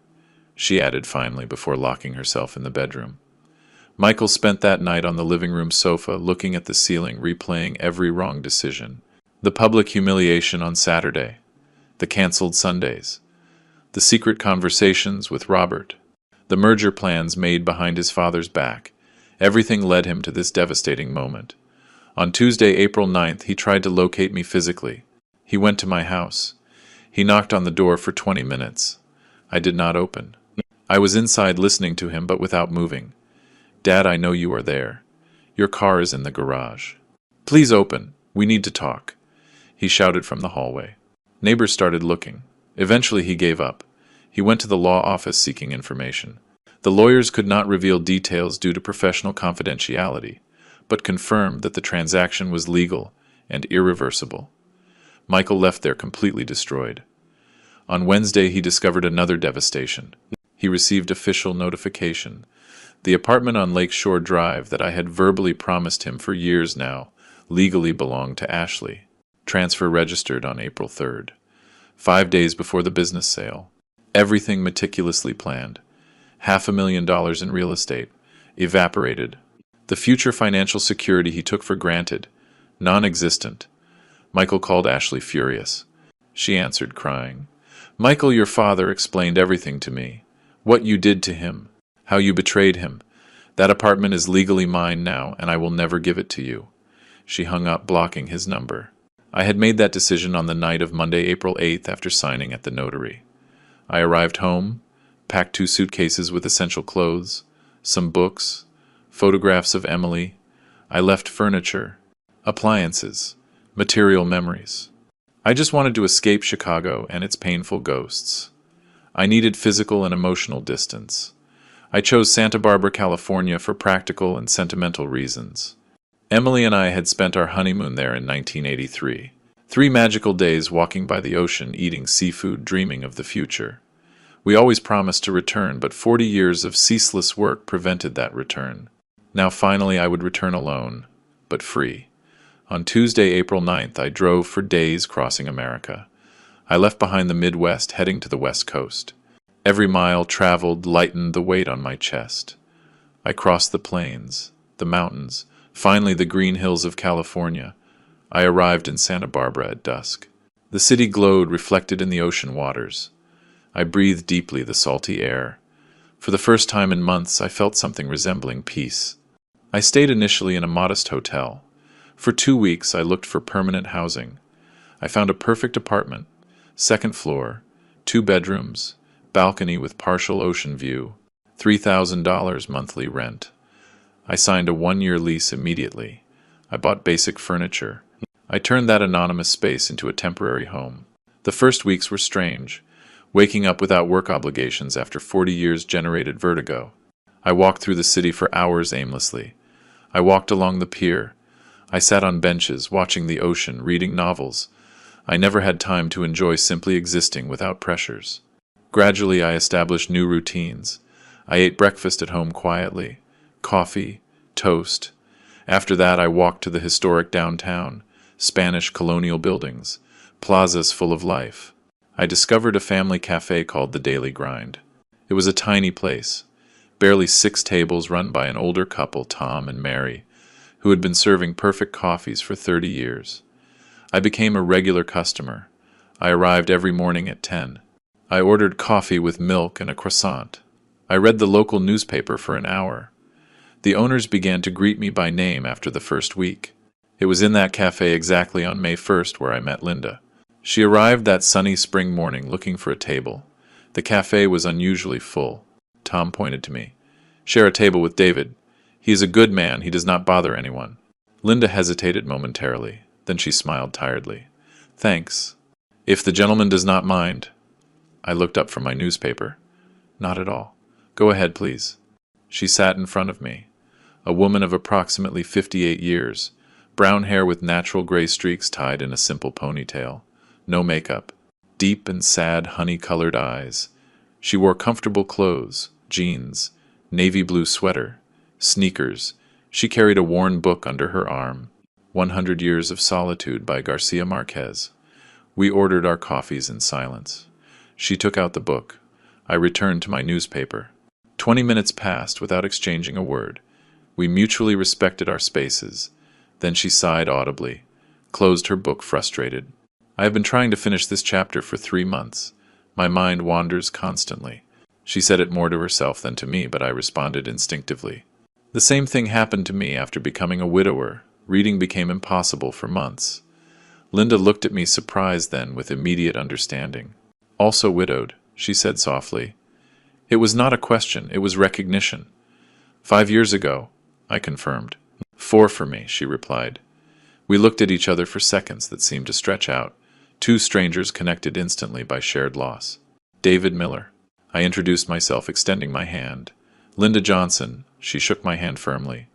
A: she added finally before locking herself in the bedroom. Michael spent that night on the living room sofa, looking at the ceiling, replaying every wrong decision. The public humiliation on Saturday. The canceled Sundays. The secret conversations with Robert. The merger plans made behind his father's back. Everything led him to this devastating moment. On Tuesday, April 9th, he tried to locate me physically. He went to my house. He knocked on the door for 20 minutes. I did not open. I was inside listening to him, but without moving. Dad, I know you are there. Your car is in the garage. Please open. We need to talk. He shouted from the hallway. Neighbors started looking. Eventually he gave up. He went to the law office seeking information. The lawyers could not reveal details due to professional confidentiality, but confirmed that the transaction was legal and irreversible. Michael left there completely destroyed. On Wednesday, he discovered another devastation. He received official notification. The apartment on Lakeshore Drive that I had verbally promised him for years now legally belonged to Ashley. Transfer registered on April 3rd, 5 days before the business sale. Everything meticulously planned. $500,000 in real estate. Evaporated. The future financial security he took for granted. Non-existent. Michael called Ashley furious. She answered, crying. Michael, your father explained everything to me. What you did to him. How you betrayed him. That apartment is legally mine now, and I will never give it to you. She hung up, blocking his number. I had made that decision on the night of Monday, April 8th, after signing at the notary. I arrived home, packed 2 suitcases with essential clothes, some books, photographs of Emily. I left furniture, appliances, material memories. I just wanted to escape Chicago and its painful ghosts. I needed physical and emotional distance. I chose Santa Barbara, California for practical and sentimental reasons. Emily and I had spent our honeymoon there in 1983. 3 magical days walking by the ocean, eating seafood, dreaming of the future. We always promised to return, but 40 years of ceaseless work prevented that return. Now finally I would return alone, but free. On Tuesday, April 9th, I drove for days crossing America. I left behind the Midwest, heading to the West Coast. Every mile traveled lightened the weight on my chest. I crossed the plains, the mountains, finally the green hills of California. I arrived in Santa Barbara at dusk. The city glowed, reflected in the ocean waters. I breathed deeply the salty air. For the first time in months, I felt something resembling peace. I stayed initially in a modest hotel. For 2 weeks, I looked for permanent housing. I found a perfect apartment, second floor, 2 bedrooms, balcony with partial ocean view, $3,000 monthly rent. I signed a 1-year lease immediately. I bought basic furniture. I turned that anonymous space into a temporary home. The first weeks were strange. Waking up without work obligations after 40 years generated vertigo. I walked through the city for hours aimlessly. I walked along the pier. I sat on benches, watching the ocean, reading novels. I never had time to enjoy simply existing without pressures. Gradually, I established new routines. I ate breakfast at home quietly. Coffee, toast. After that, I walked to the historic downtown, Spanish colonial buildings, plazas full of life. I discovered a family cafe called The Daily Grind. It was a tiny place, barely 6 tables run by an older couple, Tom and Mary, who had been serving perfect coffees for 30 years. I became a regular customer. I arrived every morning at 10. I ordered coffee with milk and a croissant. I read the local newspaper for an hour. The owners began to greet me by name after the first week. It was in that cafe exactly on May 1st where I met Linda. She arrived that sunny spring morning looking for a table. The cafe was unusually full. Tom pointed to me. "Share a table with David. He is a good man. He does not bother anyone." Linda hesitated momentarily. Then she smiled tiredly. "Thanks. If the gentleman does not mind." I looked up from my newspaper. "Not at all. Go ahead, please." She sat in front of me. A woman of approximately 58 years, brown hair with natural gray streaks tied in a simple ponytail. No makeup. Deep and sad honey-colored eyes. She wore comfortable clothes, jeans, navy blue sweater, sneakers. She carried a worn book under her arm, 100 Years of Solitude by Garcia Marquez. We ordered our coffees in silence. She took out the book. I returned to my newspaper. 20 minutes passed without exchanging a word. We mutually respected our spaces. Then she sighed audibly, closed her book frustrated. "I have been trying to finish this chapter for 3 months. My mind wanders constantly." She said it more to herself than to me, but I responded instinctively. The same thing happened to me after becoming a widower. Reading became impossible for months. Linda looked at me surprised then, with immediate understanding. "Also widowed," she said softly. It was not a question, it was recognition. 5 years ago, I confirmed. 4 for me, she replied. We looked at each other for seconds that seemed to stretch out. 2 strangers connected instantly by shared loss. "David Miller." I introduced myself, extending my hand. "Linda Johnson." She shook my hand firmly.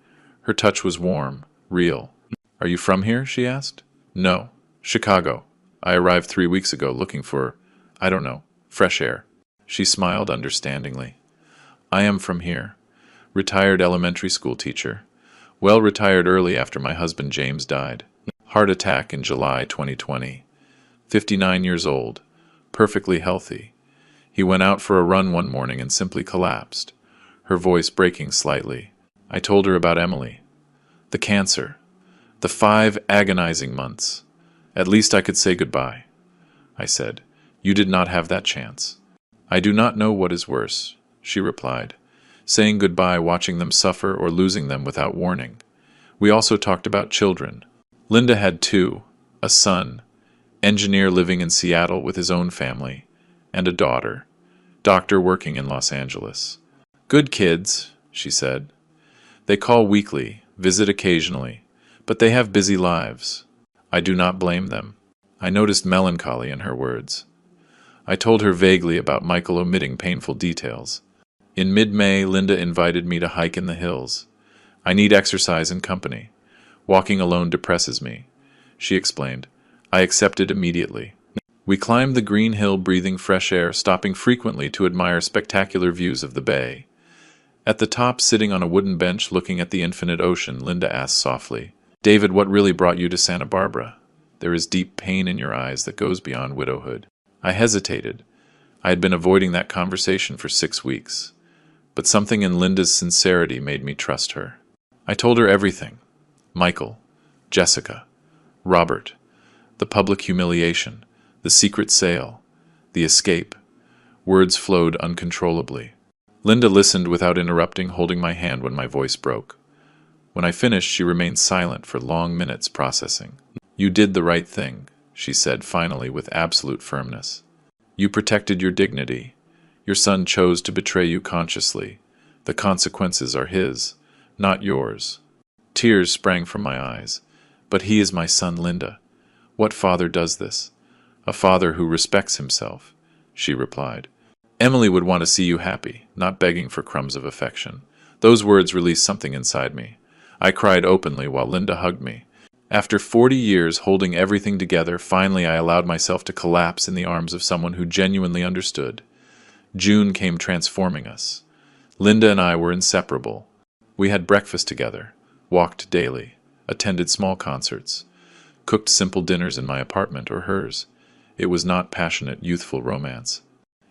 A: Her touch was warm, real. "Are you from here?" she asked. "No. Chicago. I arrived 3 weeks ago looking for, I don't know, fresh air." She smiled understandingly. "I am from here. Retired elementary school teacher. Well, retired early after my husband James died. Heart attack in July 2020. 59 years old. Perfectly healthy. He went out for a run one morning and simply collapsed." Her voice breaking slightly. I told her about Emily. The cancer. The 5 agonizing months. "At least I could say goodbye," I said. "You did not have that chance." "I do not know what is worse," she replied. "Saying goodbye, watching them suffer, or losing them without warning." We also talked about children. Linda had 2, a son, engineer living in Seattle with his own family, and a daughter, doctor working in Los Angeles. "Good kids," she said. "They call weekly, visit occasionally, but they have busy lives. I do not blame them." I noticed melancholy in her words. I told her vaguely about Michael, omitting painful details. In mid-May, Linda invited me to hike in the hills. "I need exercise and company. Walking alone depresses me," she explained. I accepted immediately. We climbed the green hill, breathing fresh air, stopping frequently to admire spectacular views of the bay. At the top, sitting on a wooden bench looking at the infinite ocean, Linda asked softly, "David, what really brought you to Santa Barbara? There is deep pain in your eyes that goes beyond widowhood." I hesitated. I had been avoiding that conversation for 6 weeks, but something in Linda's sincerity made me trust her. I told her everything. Michael, Jessica, Robert, the public humiliation, the secret sale, the escape. Words flowed uncontrollably. Linda listened without interrupting, holding my hand when my voice broke. When I finished, she remained silent for long minutes, processing. "You did the right thing," she said finally with absolute firmness. "You protected your dignity. Your son chose to betray you consciously. The consequences are his, not yours." Tears sprang from my eyes. "But he is my son, Linda. What father does this? A father who respects himself," she replied. "Emily would want to see you happy, not begging for crumbs of affection." Those words released something inside me. I cried openly while Linda hugged me. After 40 years holding everything together, finally I allowed myself to collapse in the arms of someone who genuinely understood. June came transforming us. Linda and I were inseparable. We had breakfast together, walked daily, attended small concerts, cooked simple dinners in my apartment or hers. It was not passionate, youthful romance.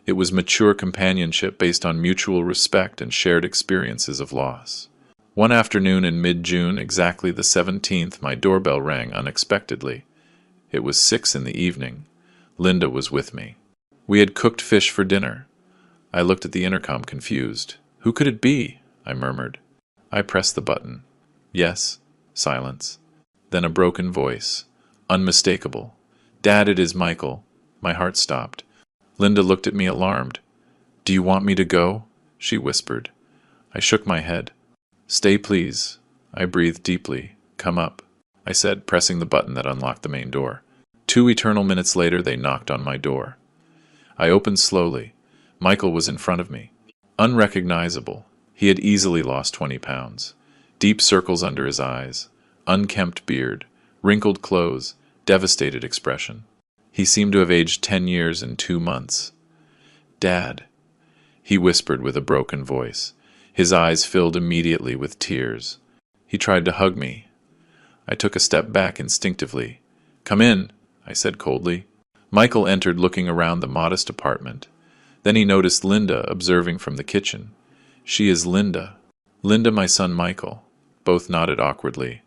A: It was mature companionship based on mutual respect and shared experiences of loss. One afternoon in mid-June, exactly the 17th, my doorbell rang unexpectedly. It was 6 in the evening. Linda was with me. We had cooked fish for dinner. I looked at the intercom confused. "Who could it be?" I murmured. I pressed the button. "Yes." Silence. Then a broken voice. Unmistakable. "Dad, it is Michael." My heart stopped. Linda looked at me alarmed. "Do you want me to go?" she whispered. I shook my head. "Stay, please." I breathed deeply. "Come up," I said, pressing the button that unlocked the main door. 2 eternal minutes later, they knocked on my door. I opened slowly. Michael was in front of me. Unrecognizable. He had easily lost 20 pounds. Deep circles under his eyes, unkempt beard, wrinkled clothes, devastated expression. He seemed to have aged 10 years in 2 months. "Dad," he whispered with a broken voice. His eyes filled immediately with tears. He tried to hug me. I took a step back instinctively. "Come in," I said coldly. Michael entered, looking around the modest apartment. Then he noticed Linda observing from the kitchen. "She is Linda." "Linda, my son Michael." Both nodded awkwardly.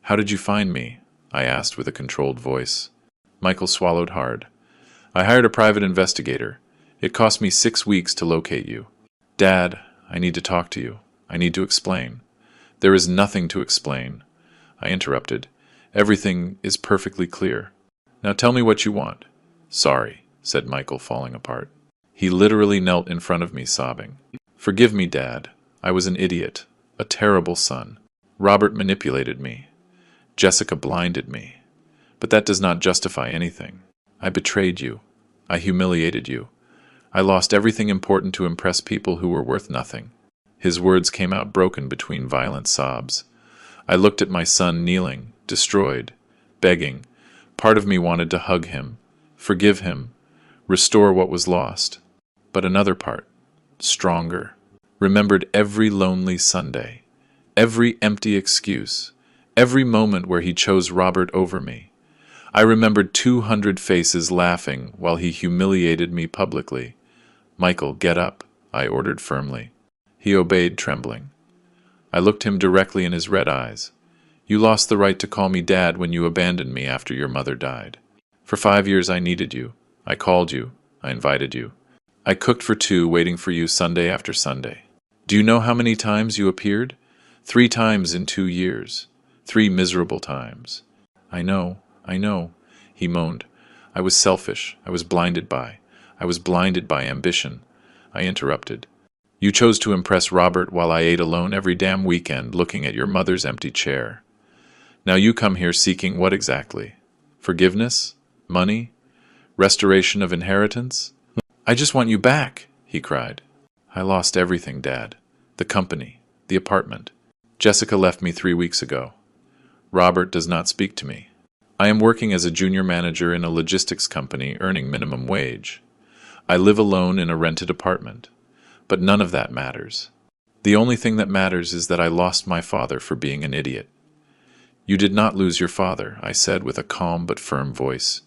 A: "How did you find me?" I asked with a controlled voice. Michael swallowed hard. "I hired a private investigator. It cost me 6 weeks to locate you." "Dad, I need to talk to you. I need to explain." "There is nothing to explain," I interrupted. "Everything is perfectly clear. Now tell me what you want." "Sorry," said Michael, falling apart. He literally knelt in front of me, sobbing. "Forgive me, Dad. I was an idiot, a terrible son. Robert manipulated me. Jessica blinded me. But that does not justify anything. I betrayed you. I humiliated you. I lost everything important to impress people who were worth nothing." His words came out broken between violent sobs. I looked at my son kneeling, destroyed, begging. Part of me wanted to hug him, forgive him, restore what was lost. But another part, stronger, remembered every lonely Sunday, every empty excuse, every moment where he chose Robert over me. I remembered 200 faces laughing while he humiliated me publicly. "Michael, get up," I ordered firmly. He obeyed, trembling. I looked him directly in his red eyes. "You lost the right to call me Dad when you abandoned me after your mother died. For 5 years I needed you. I called you. I invited you. I cooked for 2, waiting for you Sunday after Sunday. Do you know how many times you appeared? 3 times in 2 years. 3 miserable times." I know, he moaned. "I was selfish. I was blinded by ambition." I interrupted. "You chose to impress Robert while I ate alone every damn weekend looking at your mother's empty chair. Now you come here seeking what exactly? Forgiveness? Money? Restoration of inheritance?" "I just want you back," he cried. "I lost everything, Dad. The company, the apartment. Jessica left me 3 weeks ago. Robert does not speak to me. I am working as a junior manager in a logistics company earning minimum wage. I live alone in a rented apartment. But none of that matters. The only thing that matters is that I lost my father for being an idiot. You did not lose your father, I said with a calm but firm voice.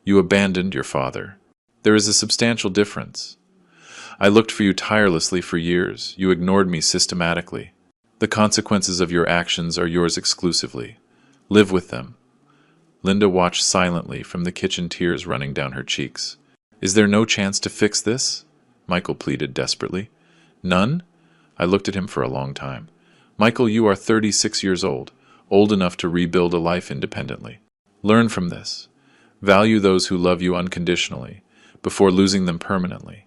A: You abandoned your father. There is a substantial difference. I looked for you tirelessly for years. You ignored me systematically. The consequences of your actions are yours exclusively. Live with them. Linda watched silently from the kitchen, tears running down her cheeks. Is there no chance to fix this? Michael pleaded desperately. None? I looked at him for a long time. Michael, you are 36 years old enough to rebuild a life independently. Learn from this. Value those who love you unconditionally, before losing them permanently.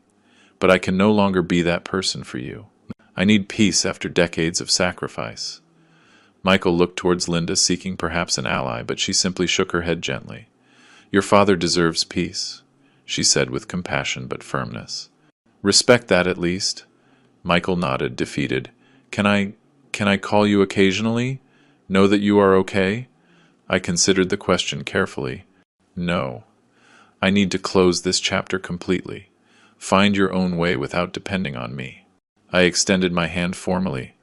A: But I can no longer be that person for you. I need peace after decades of sacrifice. Michael looked towards Linda, seeking perhaps an ally, but she simply shook her head gently. Your father deserves peace, she said with compassion but firmness. Respect that at least. Michael nodded, defeated. Can I call you occasionally? Know that you are okay? I considered the question carefully. No. I need to close this chapter completely. Find your own way without depending on me. I extended my hand formally.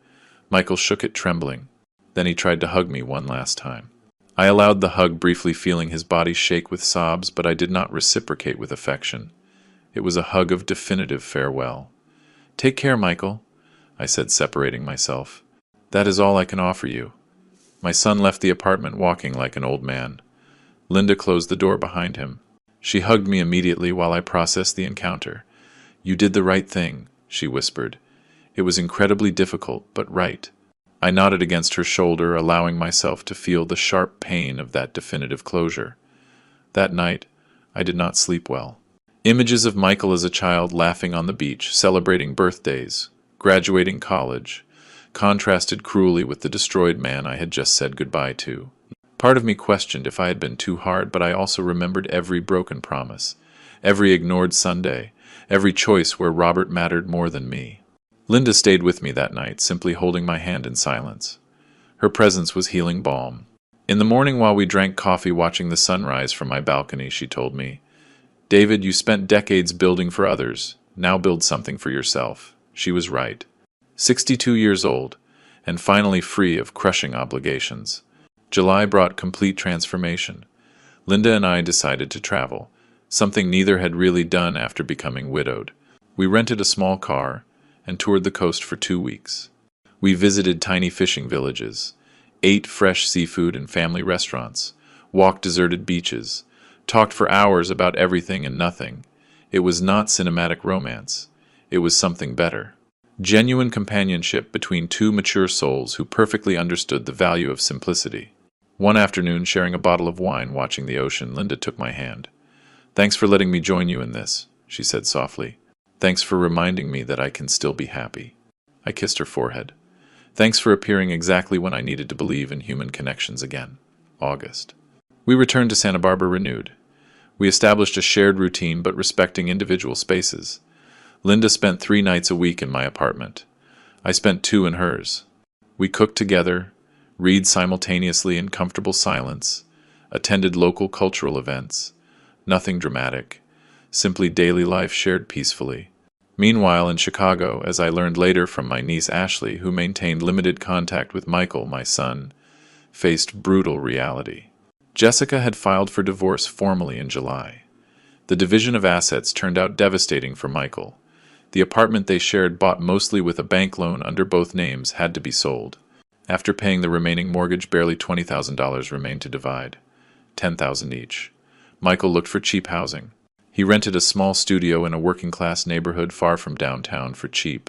A: Michael shook it, trembling. Then he tried to hug me one last time. I allowed the hug, briefly feeling his body shake with sobs, but I did not reciprocate with affection. It was a hug of definitive farewell. Take care, Michael, I said, separating myself. That is all I can offer you. My son left the apartment walking like an old man. Linda closed the door behind him. She hugged me immediately while I processed the encounter. You did the right thing, she whispered. It was incredibly difficult, but right. I nodded against her shoulder, allowing myself to feel the sharp pain of that definitive closure. That night, I did not sleep well. Images of Michael as a child laughing on the beach, celebrating birthdays, graduating college, contrasted cruelly with the destroyed man I had just said goodbye to. Part of me questioned if I had been too hard, but I also remembered every broken promise, every ignored Sunday, every choice where Robert mattered more than me. Linda stayed with me that night, simply holding my hand in silence. Her presence was healing balm. In the morning, while we drank coffee watching the sunrise from my balcony, she told me, David, you spent decades building for others. Now build something for yourself. She was right. 62 years old, and finally free of crushing obligations. July brought complete transformation. Linda and I decided to travel, something neither had really done after becoming widowed. We rented a small car and toured the coast for 2 weeks. We visited tiny fishing villages, ate fresh seafood in family restaurants, walked deserted beaches, talked for hours about everything and nothing. It was not cinematic romance. It was something better. Genuine companionship between two mature souls who perfectly understood the value of simplicity. One afternoon, sharing a bottle of wine, watching the ocean, Linda took my hand. Thanks for letting me join you in this, she said softly. Thanks for reminding me that I can still be happy. I kissed her forehead. Thanks for appearing exactly when I needed to believe in human connections again. August. We returned to Santa Barbara renewed. We established a shared routine but respecting individual spaces. Linda spent 3 nights a week in my apartment. I spent 2 in hers. We cooked together, read simultaneously in comfortable silence, attended local cultural events. Nothing dramatic, simply daily life shared peacefully. Meanwhile, in Chicago, as I learned later from my niece Ashley, who maintained limited contact with Michael, my son, faced brutal reality. Jessica had filed for divorce formally in July. The division of assets turned out devastating for Michael. The apartment they shared, bought mostly with a bank loan under both names, had to be sold. After paying the remaining mortgage, barely $20,000 remained to divide, $10,000 each. Michael looked for cheap housing. He rented a small studio in a working-class neighborhood far from downtown for cheap.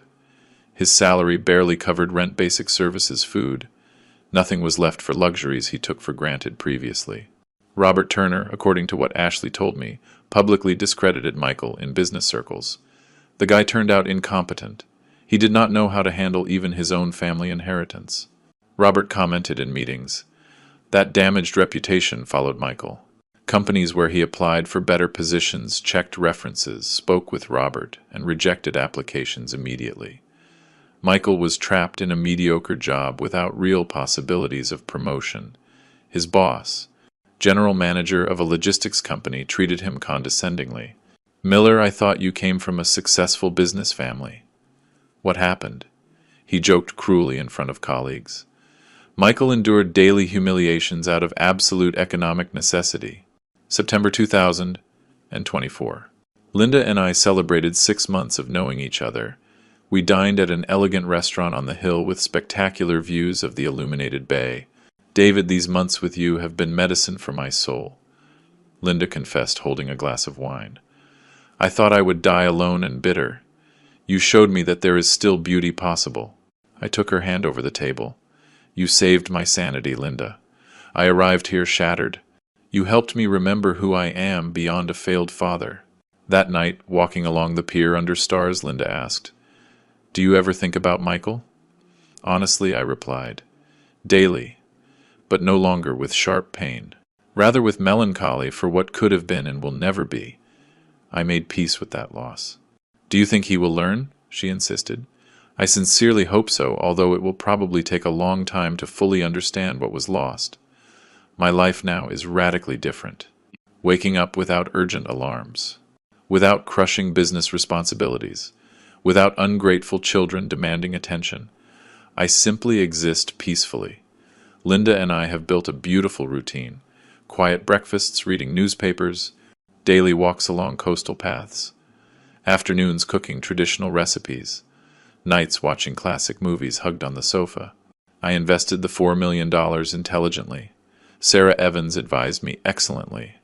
A: His salary barely covered rent, basic services, food. Nothing was left for luxuries he took for granted previously. Robert Turner, according to what Ashley told me, publicly discredited Michael in business circles. The guy turned out incompetent. He did not know how to handle even his own family inheritance. Robert commented in meetings. That damaged reputation followed Michael. Companies where he applied for better positions checked references, spoke with Robert, and rejected applications immediately. Michael was trapped in a mediocre job without real possibilities of promotion. His boss, general manager of a logistics company, treated him condescendingly. Miller, I thought you came from a successful business family. What happened? he joked cruelly in front of colleagues. Michael endured daily humiliations out of absolute economic necessity. September 2024. Linda and I celebrated 6 months of knowing each other. We dined at an elegant restaurant on the hill with spectacular views of the illuminated bay. David, these months with you have been medicine for my soul, Linda confessed, holding a glass of wine. I thought I would die alone and bitter. You showed me that there is still beauty possible. I took her hand over the table. You saved my sanity, Linda. I arrived here shattered. You helped me remember who I am beyond a failed father. That night, walking along the pier under stars, Linda asked, "Do you ever think about Michael?" Honestly, I replied, daily, but no longer with sharp pain. Rather with melancholy for what could have been and will never be. I made peace with that loss. Do you think he will learn? She insisted. I sincerely hope so, although it will probably take a long time to fully understand what was lost. My life now is radically different. Waking up without urgent alarms, without crushing business responsibilities, without ungrateful children demanding attention. I simply exist peacefully. Linda and I have built a beautiful routine. Quiet breakfasts, reading newspapers, daily walks along coastal paths, afternoons cooking traditional recipes, nights watching classic movies hugged on the sofa. I invested the $4 million intelligently. Sarah Evans advised me excellently.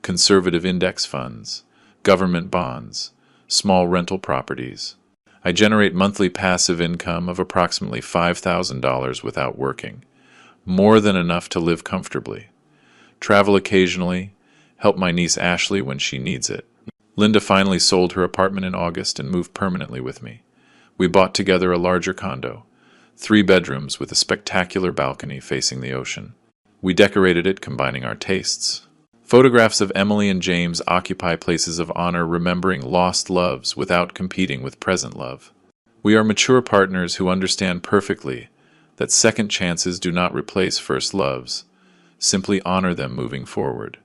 A: Conservative index funds, government bonds, small rental properties. I generate monthly passive income of approximately $5,000 without working, more than enough to live comfortably. Travel occasionally, help my niece Ashley when she needs it. Linda finally sold her apartment in August and moved permanently with me. We bought together a larger condo, 3 bedrooms with a spectacular balcony facing the ocean. We decorated it, combining our tastes. Photographs of Emily and James occupy places of honor, remembering lost loves without competing with present love. We are mature partners who understand perfectly that second chances do not replace first loves. Simply honor them moving forward.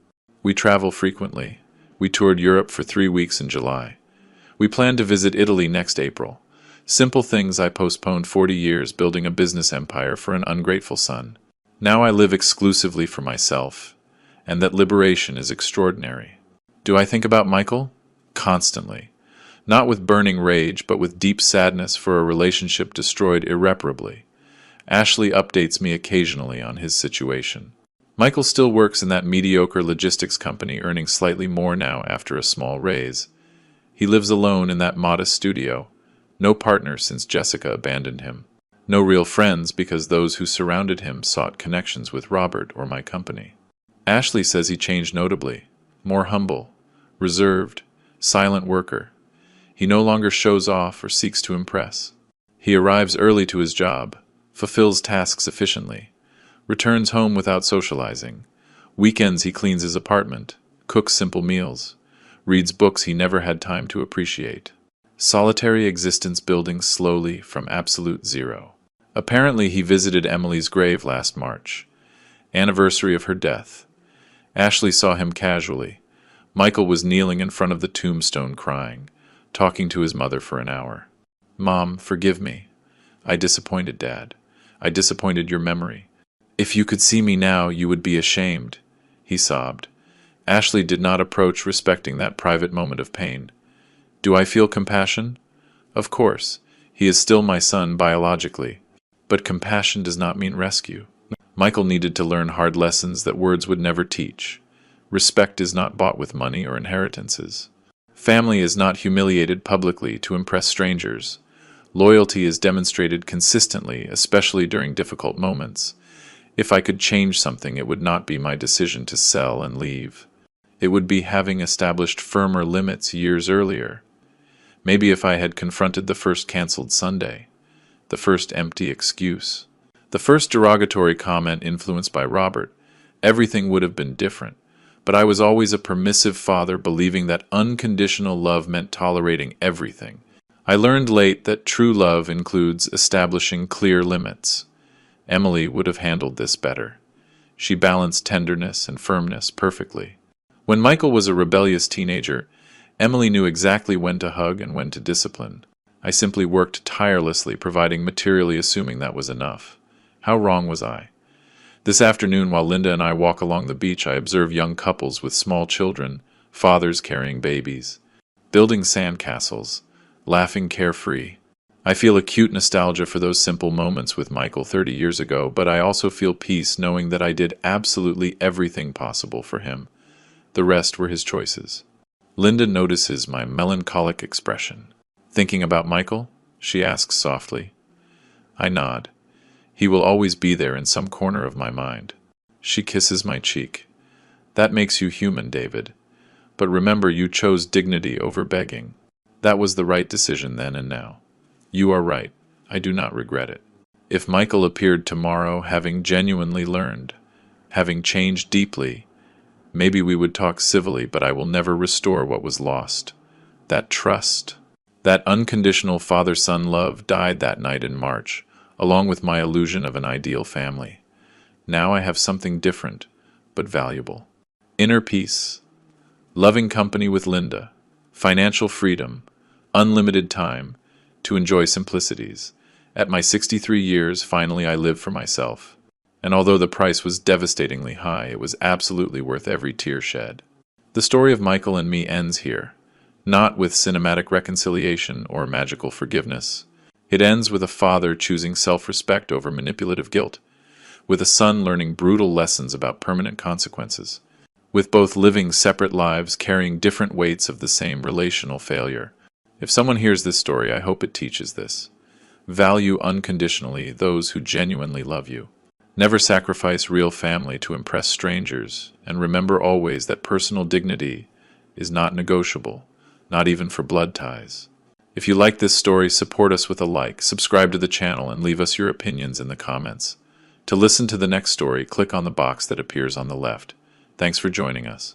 A: We travel frequently. We toured Europe for 3 weeks in July. We plan to visit Italy next April. Simple things I postponed 40 years, building a business empire for an ungrateful son. Now I live exclusively for myself, and that liberation is extraordinary. Do I think about Michael? Constantly. Not with burning rage, but with deep sadness for a relationship destroyed irreparably. Ashley updates me occasionally on his situation. Michael still works in that mediocre logistics company, earning slightly more now after a small raise. He lives alone in that modest studio. No partner since Jessica abandoned him. No real friends because those who surrounded him sought connections with Robert or my company. Ashley says he changed notably. More humble, reserved, silent worker. He no longer shows off or seeks to impress. He arrives early to his job, fulfills tasks efficiently, returns home without socializing. Weekends he cleans his apartment, cooks simple meals, reads books he never had time to appreciate. Solitary existence building slowly from absolute zero. Apparently he visited Emily's grave last March, anniversary of her death. Ashley saw him casually. Michael was kneeling in front of the tombstone crying, talking to his mother for an hour. "Mom, forgive me. I disappointed Dad. I disappointed your memory. If you could see me now, you would be ashamed," he sobbed. Ashley did not approach, respecting that private moment of pain. Do I feel compassion? Of course. He is still my son biologically. But compassion does not mean rescue. Michael needed to learn hard lessons that words would never teach. Respect is not bought with money or inheritances. Family is not humiliated publicly to impress strangers. Loyalty is demonstrated consistently, especially during difficult moments. If I could change something, it would not be my decision to sell and leave. It would be having established firmer limits years earlier. Maybe if I had confronted the first canceled Sunday, the first empty excuse, the first derogatory comment influenced by Robert, everything would have been different. But I was always a permissive father, believing that unconditional love meant tolerating everything. I learned late that true love includes establishing clear limits. Emily would have handled this better. She balanced tenderness and firmness perfectly. When Michael was a rebellious teenager, Emily knew exactly when to hug and when to discipline. I simply worked tirelessly, providing materially, assuming that was enough. How wrong was I? This afternoon, while Linda and I walk along the beach, I observe young couples with small children, fathers carrying babies, building sandcastles, laughing carefree. I feel acute nostalgia for those simple moments with Michael 30 years ago, but I also feel peace knowing that I did absolutely everything possible for him. The rest were his choices. Linda notices my melancholic expression. Thinking about Michael? She asks softly. I nod. He will always be there in some corner of my mind. She kisses my cheek. That makes you human, David. But remember, you chose dignity over begging. That was the right decision then and now. You are right. I do not regret it. If Michael appeared tomorrow, having genuinely learned, having changed deeply, maybe we would talk civilly, but I will never restore what was lost. That trust, that unconditional father-son love died that night in March, along with my illusion of an ideal family. Now I have something different, but valuable. Inner peace, loving company with Linda, financial freedom, unlimited time to enjoy simplicities. At my 63 years, finally I live for myself. And although the price was devastatingly high, it was absolutely worth every tear shed. The story of Michael and me ends here, not with cinematic reconciliation or magical forgiveness. It ends with a father choosing self-respect over manipulative guilt, with a son learning brutal lessons about permanent consequences, with both living separate lives carrying different weights of the same relational failure. If someone hears this story, I hope it teaches this. Value unconditionally those who genuinely love you. Never sacrifice real family to impress strangers, and remember always that personal dignity is not negotiable, not even for blood ties. If you like this story, support us with a like, subscribe to the channel, and leave us your opinions in the comments. To listen to the next story, click on the box that appears on the left. Thanks for joining us.